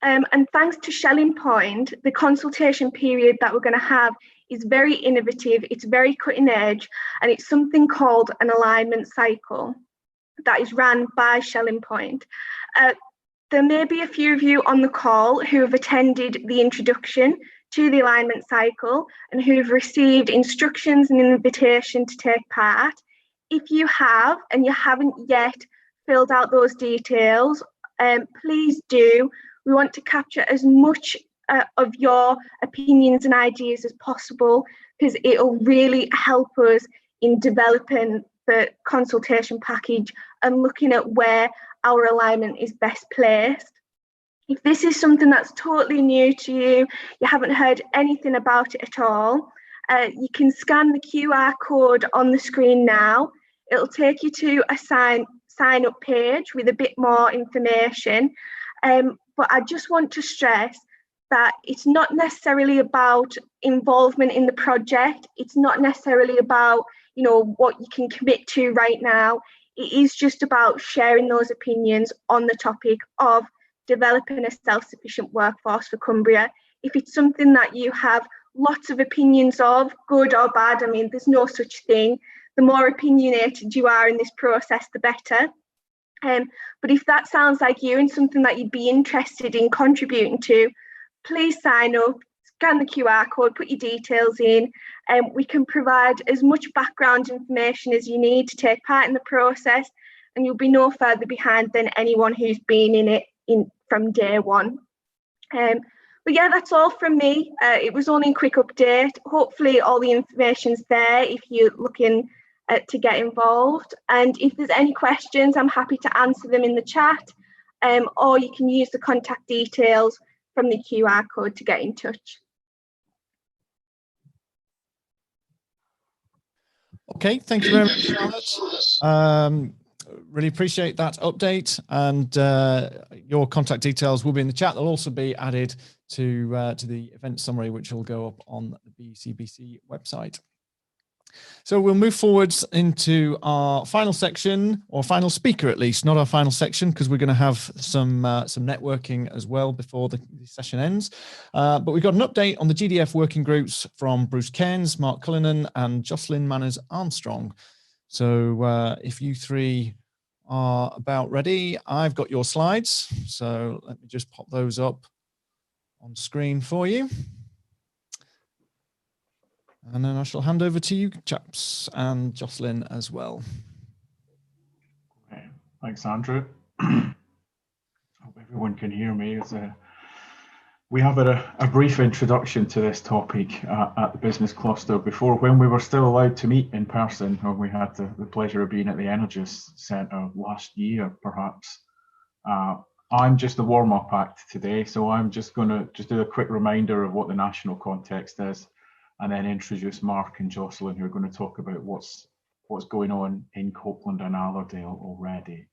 And thanks to Shelling Point, the consultation period that we're going to have is very innovative, it's very cutting edge, and it's something called an alignment cycle that is run by Shelling Point. There may be a few of you on the call who have attended the introduction to the alignment cycle and who have received instructions and an invitation to take part. If you have and you haven't yet filled out those details, please do. We want to capture as much of your opinions and ideas as possible, because it'll really help us in developing the consultation package and looking at where our alignment is best placed. If this is something that's totally new to you, you haven't heard anything about it at all, you can scan the QR code on the screen now. It'll take you to a sign up page with a bit more information. But I just want to stress that it's not necessarily about involvement in the project. It's not necessarily about, you know, what you can commit to right now. It is just about sharing those opinions on the topic of developing a self-sufficient workforce for Cumbria. If it's something that you have lots of opinions of, good or bad, I mean, there's no such thing, the more opinionated you are in this process, the better. But if that sounds like you and something that you'd be interested in contributing to, please sign up, scan the QR code, put your details in, and we can provide as much background information as you need to take part in the process, and you'll be no further behind than anyone who's been in it from day one. But yeah, that's all from me. It was only a quick update. Hopefully all the information's there if you're looking to get involved. And if there's any questions, I'm happy to answer them in the chat, or you can use the contact details from the QR code to get in touch. Okay, thank you very much, Charlotte. Really appreciate that update, and your contact details will be in the chat. They'll also be added to the event summary, which will go up on the BECBC website. So we'll move forwards into our final section, or final speaker at least, not our final section, because we're going to have some networking as well before the session ends. But we've got an update on the GDF working groups from Bruce Cairns, Mark Cullinan, and Jocelyn Manners-Armstrong. So if you three are about ready, I've got your slides. So let me just pop those up on screen for you. And then I shall hand over to you chaps and Jocelyn as well. Okay. Thanks, Andrew. Hope everyone can hear me. We have a brief introduction to this topic at the business cluster before, when we were still allowed to meet in person, when we had the pleasure of being at the Energies Centre last year, perhaps. I'm just a warm-up act today, so I'm just going to do a quick reminder of what the national context is, and then introduce Mark and Jocelyn, who are going to talk about what's going on in Copeland and Allerdale already.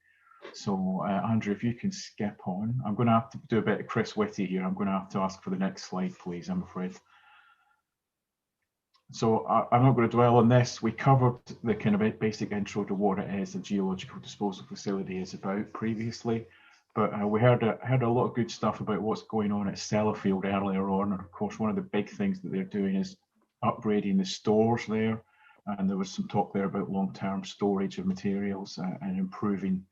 So Andrew, if you can skip on. I'm going to have to do a bit of Chris Whitty here. I'm going to have to ask for the next slide, please, I'm afraid. So I'm not going to dwell on this. We covered the kind of basic intro to what it is, the Geological Disposal Facility is about previously. But we heard a lot of good stuff about what's going on at Sellafield earlier on. And of course, one of the big things that they're doing is upgrading the stores there. And there was some talk there about long-term storage of materials and improving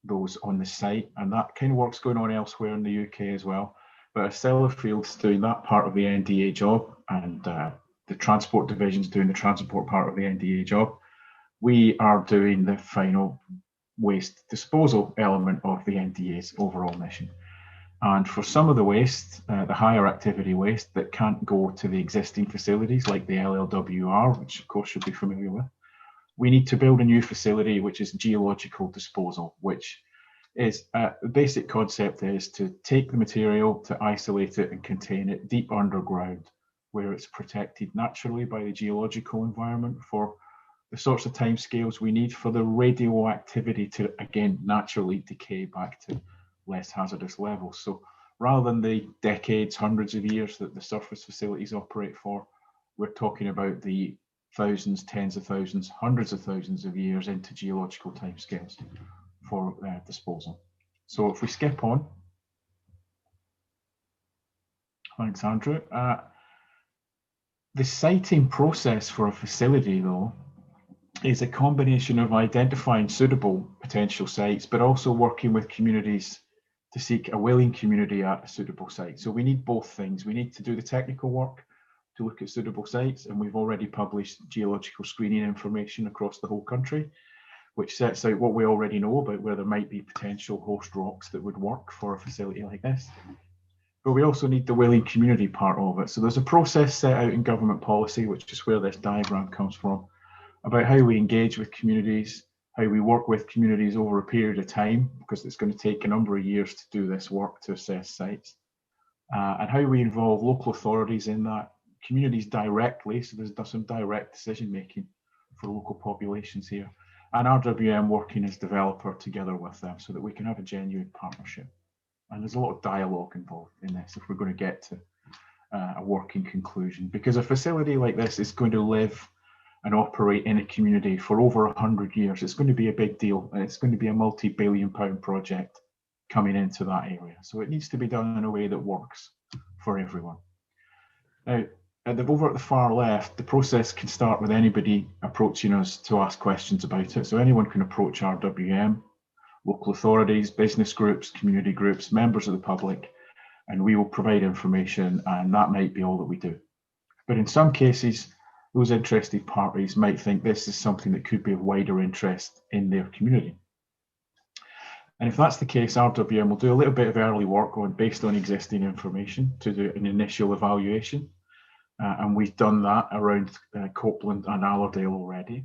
those on the site. And that kind of work's going on elsewhere in the UK as well. But Sellafield's doing that part of the NDA job, and the transport division's doing the transport part of the NDA job. We are doing the final waste disposal element of the NDA's overall mission. And for some of the waste, the higher activity waste that can't go to the existing facilities like the LLWR, which of course you'll be familiar with, we need to build a new facility, which is geological disposal, which is the basic concept is to take the material, to isolate it and contain it deep underground, where it's protected naturally by the geological environment for the sorts of timescales we need for the radioactivity to, again, naturally decay back to less hazardous levels. So rather than the decades, hundreds of years that the surface facilities operate for, we're talking about the thousands, tens of thousands, hundreds of thousands of years into geological timescales for disposal. So if we skip on. Thanks, Andrew. The siting process for a facility, though, is a combination of identifying suitable potential sites, but also working with communities to seek a willing community at a suitable site. So we need both things. We need to do the technical work to look at suitable sites, and we've already published geological screening information across the whole country, which sets out what we already know about where there might be potential host rocks that would work for a facility like this. But we also need the willing community part of it. So there's a process set out in government policy, which is where this diagram comes from, about how we engage with communities, how we work with communities over a period of time, because it's going to take a number of years to do this work to assess sites, and how we involve local authorities in that, communities directly, so there's some direct decision making for local populations here, and RWM working as developer together with them so that we can have a genuine partnership. And there's a lot of dialogue involved in this if we're going to get to a working conclusion, because a facility like this is going to live and operate in a community for over 100 years. It's going to be a big deal, and it's going to be a multi-billion-pound project coming into that area. So it needs to be done in a way that works for everyone. Now, over at the far left, the process can start with anybody approaching us to ask questions about it. So anyone can approach RWM, local authorities, business groups, community groups, members of the public, and we will provide information, and that might be all that we do. But in some cases, those interested parties might think this is something that could be of wider interest in their community. And if that's the case, RWM will do a little bit of early work based on existing information to do an initial evaluation. And we've done that around Copeland and Allerdale already.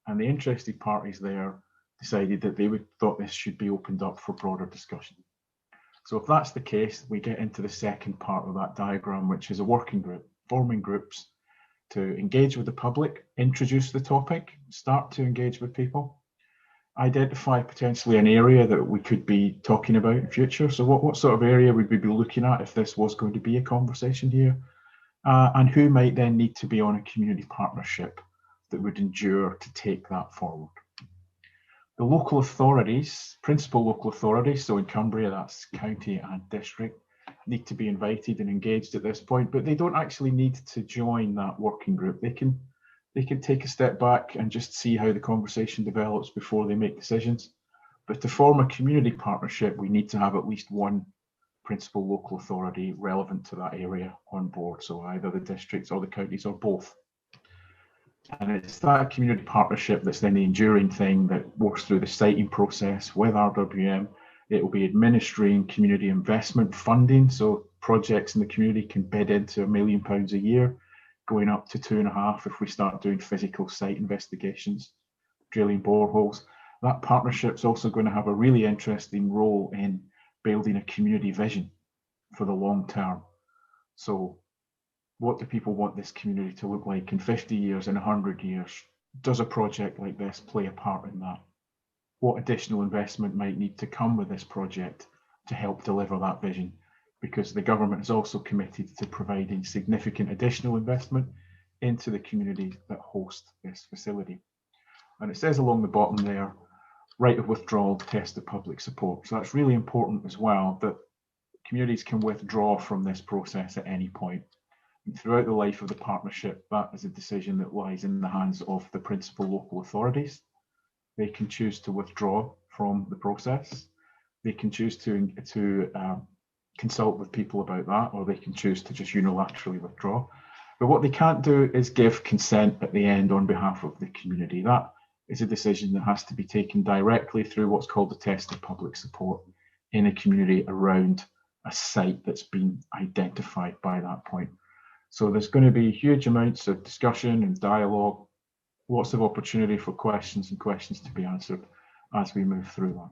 And the interested parties there decided that they thought this should be opened up for broader discussion. So if that's the case, we get into the second part of that diagram, which is a working group, forming groups to engage with the public, introduce the topic, start to engage with people, identify potentially an area that we could be talking about in future. So what sort of area would we be looking at if this was going to be a conversation here? And who might then need to be on a community partnership that would endure to take that forward? The local authorities, principal local authorities, so in Cumbria that's county and district, need to be invited and engaged at this point, but they don't actually need to join that working group. They can take a step back and just see how the conversation develops before they make decisions. But to form a community partnership, we need to have at least one principal local authority relevant to that area on board, so either the districts or the counties or both. And it's that community partnership that's then the enduring thing that works through the siting process with RWM. It will be administering community investment funding, so projects in the community can bid into £1 million a year, going up to 2.5 if we start doing physical site investigations, drilling boreholes. That partnership's also going to have a really interesting role in building a community vision for the long term. So what do people want this community to look like in 50 years, in 100 years? Does a project like this play a part in that? What additional investment might need to come with this project to help deliver that vision? Because the government is also committed to providing significant additional investment into the communities that host this facility. And it says along the bottom there, right of withdrawal, test of public support. So that's really important as well, that communities can withdraw from this process at any point. And throughout the life of the partnership, that is a decision that lies in the hands of the principal local authorities. They can choose to withdraw from the process. They can choose to consult with people about that, or they can choose to just unilaterally withdraw. But what they can't do is give consent at the end on behalf of the community. That is a decision that has to be taken directly through what's called the test of public support in a community around a site that's been identified by that point. So there's going to be huge amounts of discussion and dialogue, lots of opportunity for questions to be answered as we move through that.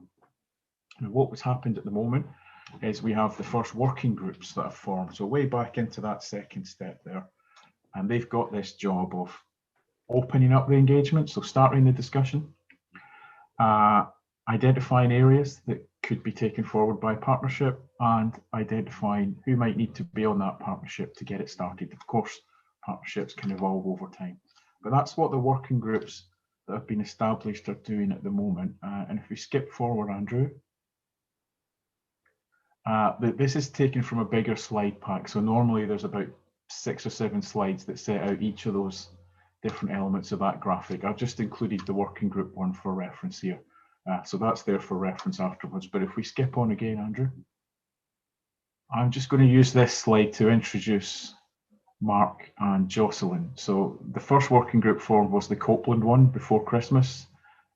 And what has happened at the moment is we have the first working groups that have formed. So way back into that second step there, and they've got this job of opening up the engagement, so starting the discussion, identifying areas that could be taken forward by partnership, and identifying who might need to be on that partnership to get it started. Of course, partnerships can evolve over time, but that's what the working groups that have been established are doing at the moment. And if we skip forward, Andrew, this is taken from a bigger slide pack. So normally there's about 6 or 7 slides that set out each of those different elements of that graphic. I've just included the working group one for reference here. So that's there for reference afterwards. But if we skip on again, Andrew, I'm just going to use this slide to introduce Mark and Jocelyn. So the first working group formed was the Copeland one before Christmas,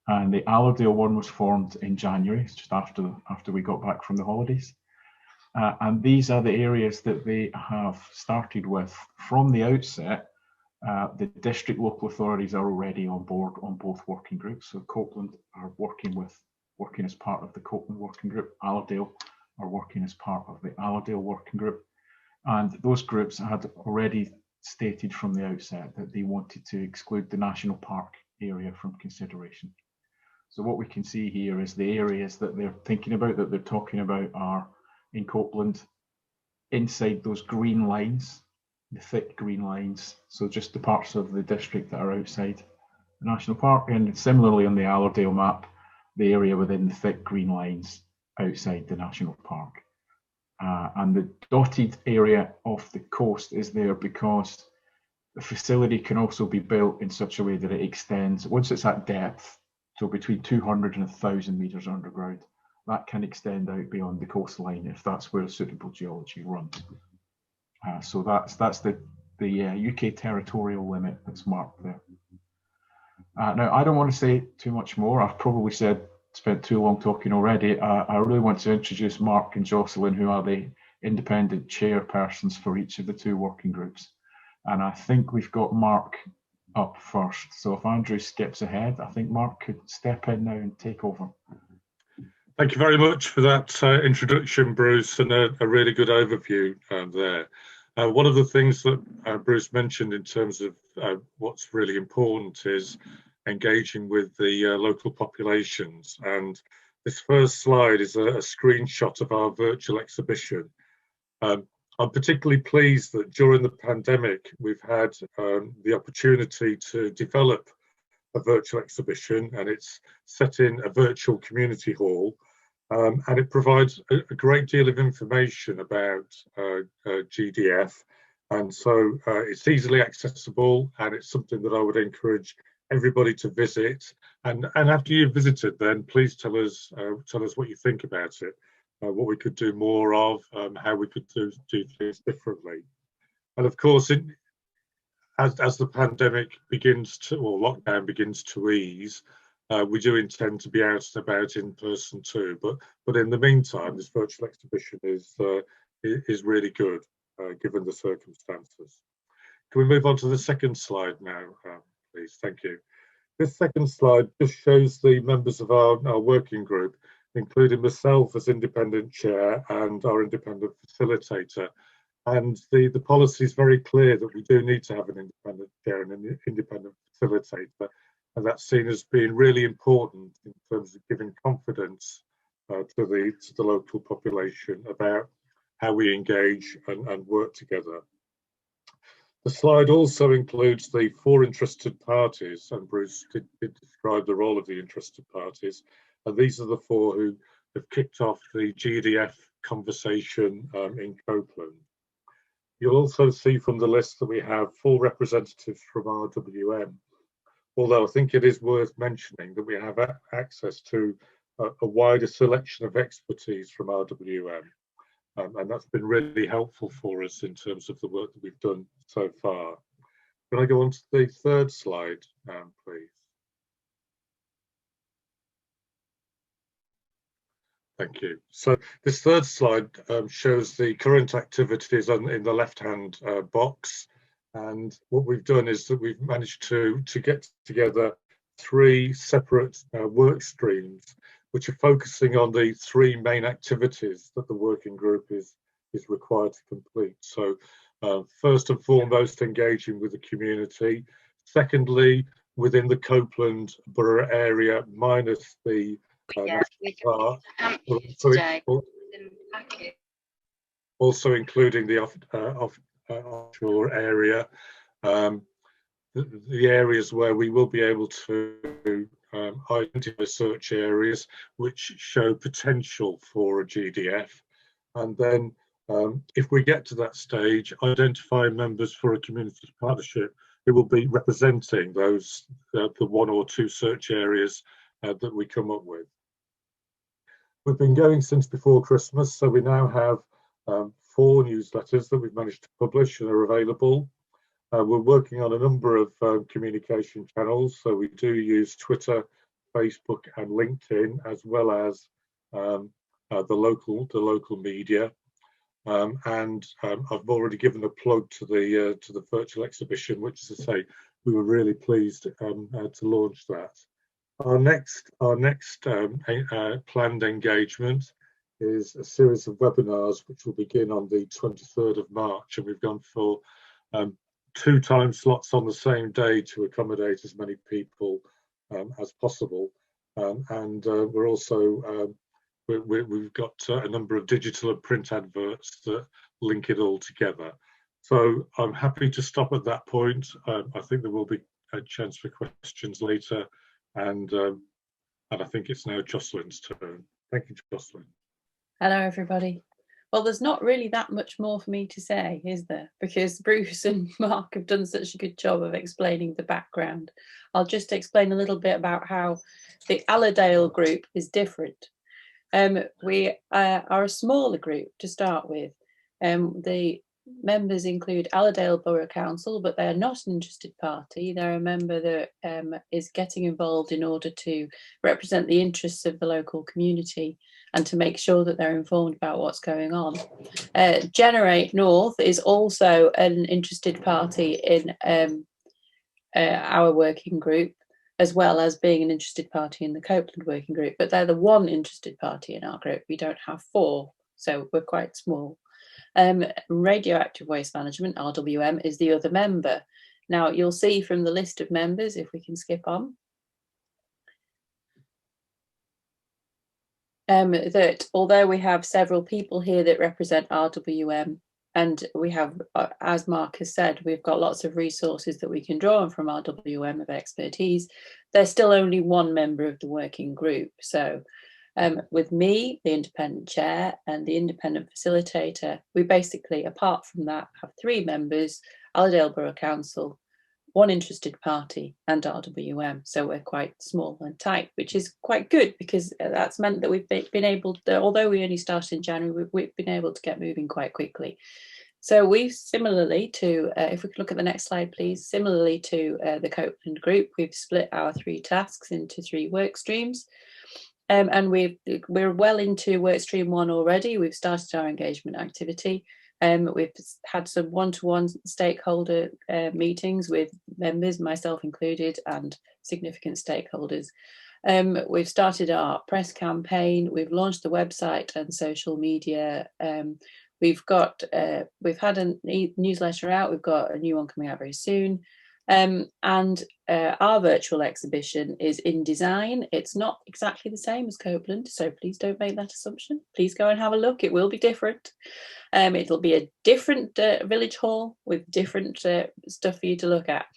and the Allerdale one was formed in January, just after we got back from the holidays. And these are the areas that they have started with from the outset. The district local authorities are already on board on both working groups. So Copeland are working as part of the Copeland working group. Allerdale are working as part of the Allerdale working group. And those groups had already stated from the outset that they wanted to exclude the national park area from consideration. So what we can see here is the areas that they're thinking about, that they're talking about, are in Copeland, inside those green lines, the thick green lines, so just the parts of the district that are outside the national park, and similarly on the Allerdale map, the area within the thick green lines outside the national park. And the dotted area off the coast is there because The facility can also be built in such a way that it extends, once it's at depth, so between 200 and 1,000 metres underground, that can extend out beyond the coastline if that's where suitable geology runs. So that's the UK territorial limit that's marked there. Now, I don't want to say too much more. I've probably spent too long talking already. I really want to introduce Mark and Jocelyn, who are the independent chairpersons for each of the two working groups. And I think we've got Mark up first. So if Andrew skips ahead, I think Mark could step in now and take over. Thank you very much for that introduction, Bruce, and a really good overview there. One of the things that Bruce mentioned in terms of what's really important is engaging with the local populations. And this first slide is a screenshot of our virtual exhibition. I'm particularly pleased that during the pandemic, we've had the opportunity to develop a virtual exhibition, and it's set in a virtual community hall. And it provides a great deal of information about GDF, and so it's easily accessible, and it's something that I would encourage everybody to visit. And after you've visited, then please tell us what you think about it, what we could do more of, how we could do things differently. And of course, as the pandemic begins to, or lockdown begins to ease, we do intend to be out and about in person too, but in the meantime, this virtual exhibition is really good given the circumstances. Can we move on to the second slide now, please? Thank you. This second slide just shows the members of our working group, including myself as independent chair and our independent facilitator. And the policy is very clear that we do need to have an independent chair and an independent facilitator. And that's seen as being really important in terms of giving confidence to the local population about how we engage and work together. The slide also includes the 4 interested parties, and Bruce did describe the role of the interested parties. And these are the 4 who have kicked off the GDF conversation in Copeland. You'll also see from the list that we have 4 representatives from RWM. Although I think it is worth mentioning that we have access to a wider selection of expertise from RWM. And that's been really helpful for us in terms of the work that we've done so far. Can I go on to the third slide, please? Thank you. So this third slide shows the current activities in the left-hand box. And what we've done is that we've managed to get together 3 separate work streams, which are focusing on the 3 main activities that the working group is required to complete. So first and foremost, engaging with the community. Secondly, within the Copeland borough area, minus the national park, also including the offshore area, the areas where we will be able to identify search areas which show potential for a GDF, and then if we get to that stage, identify members for a community partnership who will be representing those the 1 or 2 search areas that we come up with. We've been going since before Christmas, so we now have 4 newsletters that we've managed to publish and are available. We're working on a number of communication channels, so we do use Twitter, Facebook and LinkedIn, as well as the local media. And I've already given a plug to the virtual exhibition, which, as I say, we were really pleased to launch that. Our next planned engagement is a series of webinars which will begin on the 23rd of March, and we've gone for 2 time slots on the same day to accommodate as many people as possible. And we're also we've got a number of digital and print adverts that link it all together. So I'm happy to stop at that point. I think there will be a chance for questions later, and I think it's now Jocelyn's turn. Thank you, Jocelyn. Hello, everybody. Well, there's not really that much more for me to say, is there? Because Bruce and Mark have done such a good job of explaining the background. I'll just explain a little bit about how the Allerdale group is different. We are a smaller group to start with. The members include Allerdale Borough Council, but they're not an interested party. They're a member that is getting involved in order to represent the interests of the local community and to make sure that they're informed about what's going on. Generate North is also an interested party in our working group, as well as being an interested party in the Copeland working group, but they're the one interested party in our group. We don't have 4, so we're quite small. Radioactive Waste Management, RWM, is the other member. Now, you'll see from the list of members, if we can skip on, that although we have several people here that represent RWM, and we have, as Mark has said, we've got lots of resources that we can draw on from RWM of expertise, there's still only one member of the working group. So with me, the independent chair, and the independent facilitator, we basically, apart from that, have 3 members: Allerdale Borough Council, 1 interested party, and RWM. So we're quite small and tight, which is quite good, because that's meant that we've been able to, although we only started in January, we've been able to get moving quite quickly. So we've similarly to, if we could look at the next slide, please, similarly to the Copeland group, we've split our 3 tasks into 3 work streams. And we're well into work stream 1 already. We've started our engagement activity. We've had some one-to-one stakeholder meetings with members, myself included, and significant stakeholders. We've started our press campaign. We've launched the website and social media. We've had a newsletter out. We've got a new one coming out very soon. And our virtual exhibition is in design. It's not exactly the same as Copeland, so please don't make that assumption. Please go and have a look. It will be different. It'll be a different village hall with different stuff for you to look at.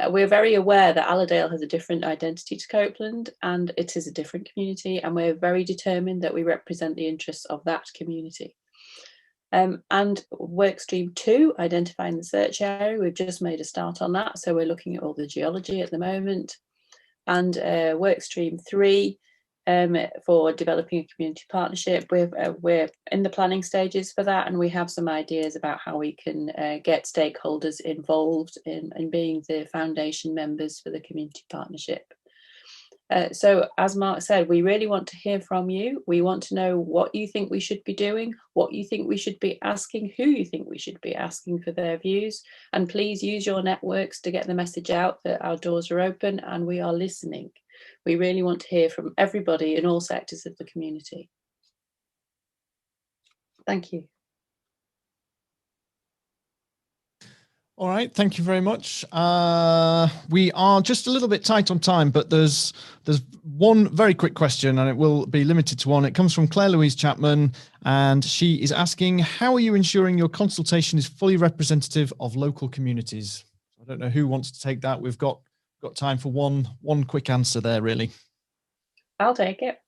We're very aware that Allerdale has a different identity to Copeland, and it is a different community, and we're very determined that we represent the interests of that community. And work stream 2, identifying the search area, we've just made a start on that. So we're looking at all the geology at the moment. And work stream 3, for developing a community partnership, we're in the planning stages for that, and we have some ideas about how we can get stakeholders involved in being the foundation members for the community partnership. So as Mark said, we really want to hear from you. We want to know what you think we should be doing, what you think we should be asking, who you think we should be asking for their views. And please use your networks to get the message out that our doors are open and we are listening. We really want to hear from everybody in all sectors of the community. Thank you. All right, thank you very much. We are just a little bit tight on time, but there's one very quick question, and it will be limited to one. It comes from Claire Louise Chapman, and she is asking, how are you ensuring your consultation is fully representative of local communities? I don't know who wants to take that. We've got time for one quick answer there, really. I'll take it.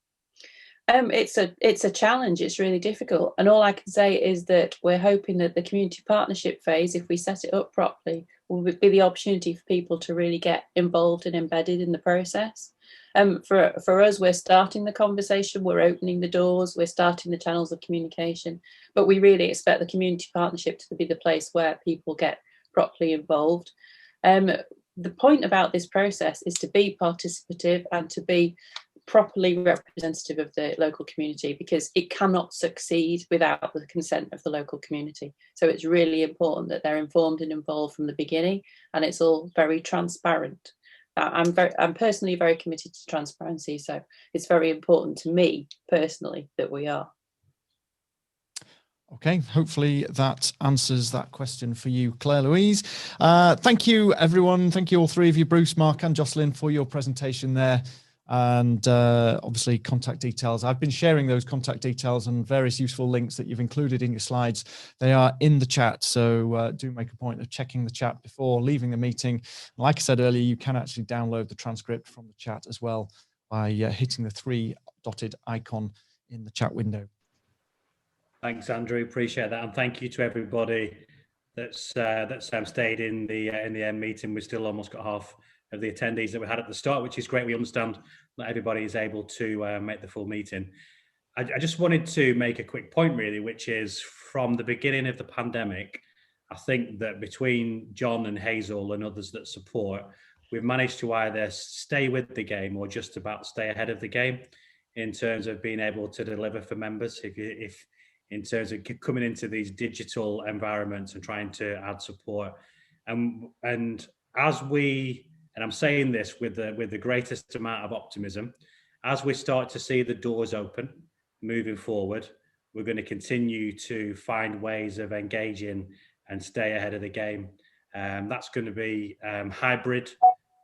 It's a challenge. It's really difficult, and all I can say is that we're hoping that the community partnership phase, if we set it up properly, will be the opportunity for people to really get involved and embedded in the process. For us, we're starting the conversation, we're opening the doors, we're starting the channels of communication, but we really expect the community partnership to be the place where people get properly involved. The point about this process is to be participative and to be properly representative of the local community, because it cannot succeed without the consent of the local community. So it's really important that they're informed and involved from the beginning, and it's all very transparent. I'm personally very committed to transparency, so it's very important to me personally that we are. Okay, hopefully that answers that question for you, Claire Louise. Thank you, everyone. Thank you, all 3 of you, Bruce, Mark and Jocelyn, for your presentation there. And obviously contact details. I've been sharing those contact details and various useful links that you've included in your slides. They are in the chat, so do make a point of checking the chat before leaving the meeting. Like I said earlier, you can actually download the transcript from the chat as well by hitting the 3 dotted icon in the chat window. Thanks, Andrew. Appreciate that, and thank you to everybody that's stayed in the end meeting. We still almost got half of the attendees that we had at the start, which is great. We understand not everybody is able to make the full meeting. I just wanted to make a quick point, really, which is from the beginning of the pandemic, I think that between John and Hazel and others that support, we've managed to either stay with the game or just about stay ahead of the game in terms of being able to deliver for members. If in terms of coming into these digital environments and trying to add support, and as we, and I'm saying this with the greatest amount of optimism, as we start to see the doors open moving forward, we're going to continue to find ways of engaging and stay ahead of the game. That's going to be hybrid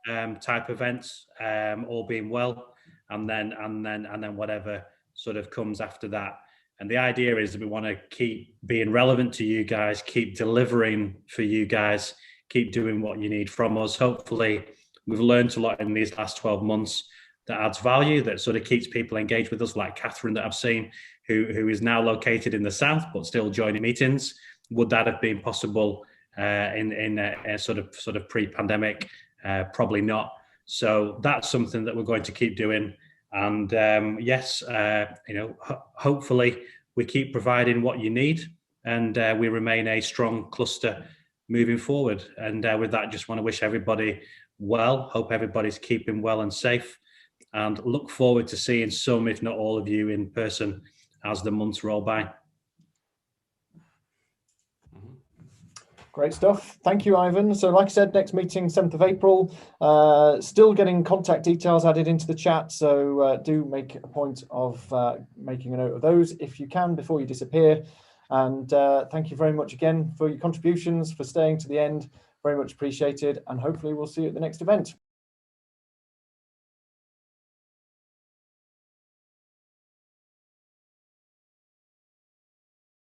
type events, all being well, and then whatever sort of comes after that. And the idea is that we want to keep being relevant to you guys, keep delivering for you guys, keep doing what you need from us. Hopefully, we've learned a lot in these last 12 months that adds value, that sort of keeps people engaged with us, like Catherine that I've seen, who is now located in the south but still joining meetings. Would that have been possible in a sort of pre-pandemic? Probably not. So that's something that we're going to keep doing. And yes, hopefully we keep providing what you need, and we remain a strong cluster moving forward. And with that, just want to wish everybody well. Hope everybody's keeping well and safe, and look forward to seeing some, if not all of you, in person as the months roll by. Great stuff. Thank you, Ivan. So like I said, next meeting, 7th of April. Still getting contact details added into the chat. So do make a point of making a note of those if you can before you disappear. And thank you very much again for your contributions, for staying to the end. Very much appreciated. And hopefully we'll see you at the next event.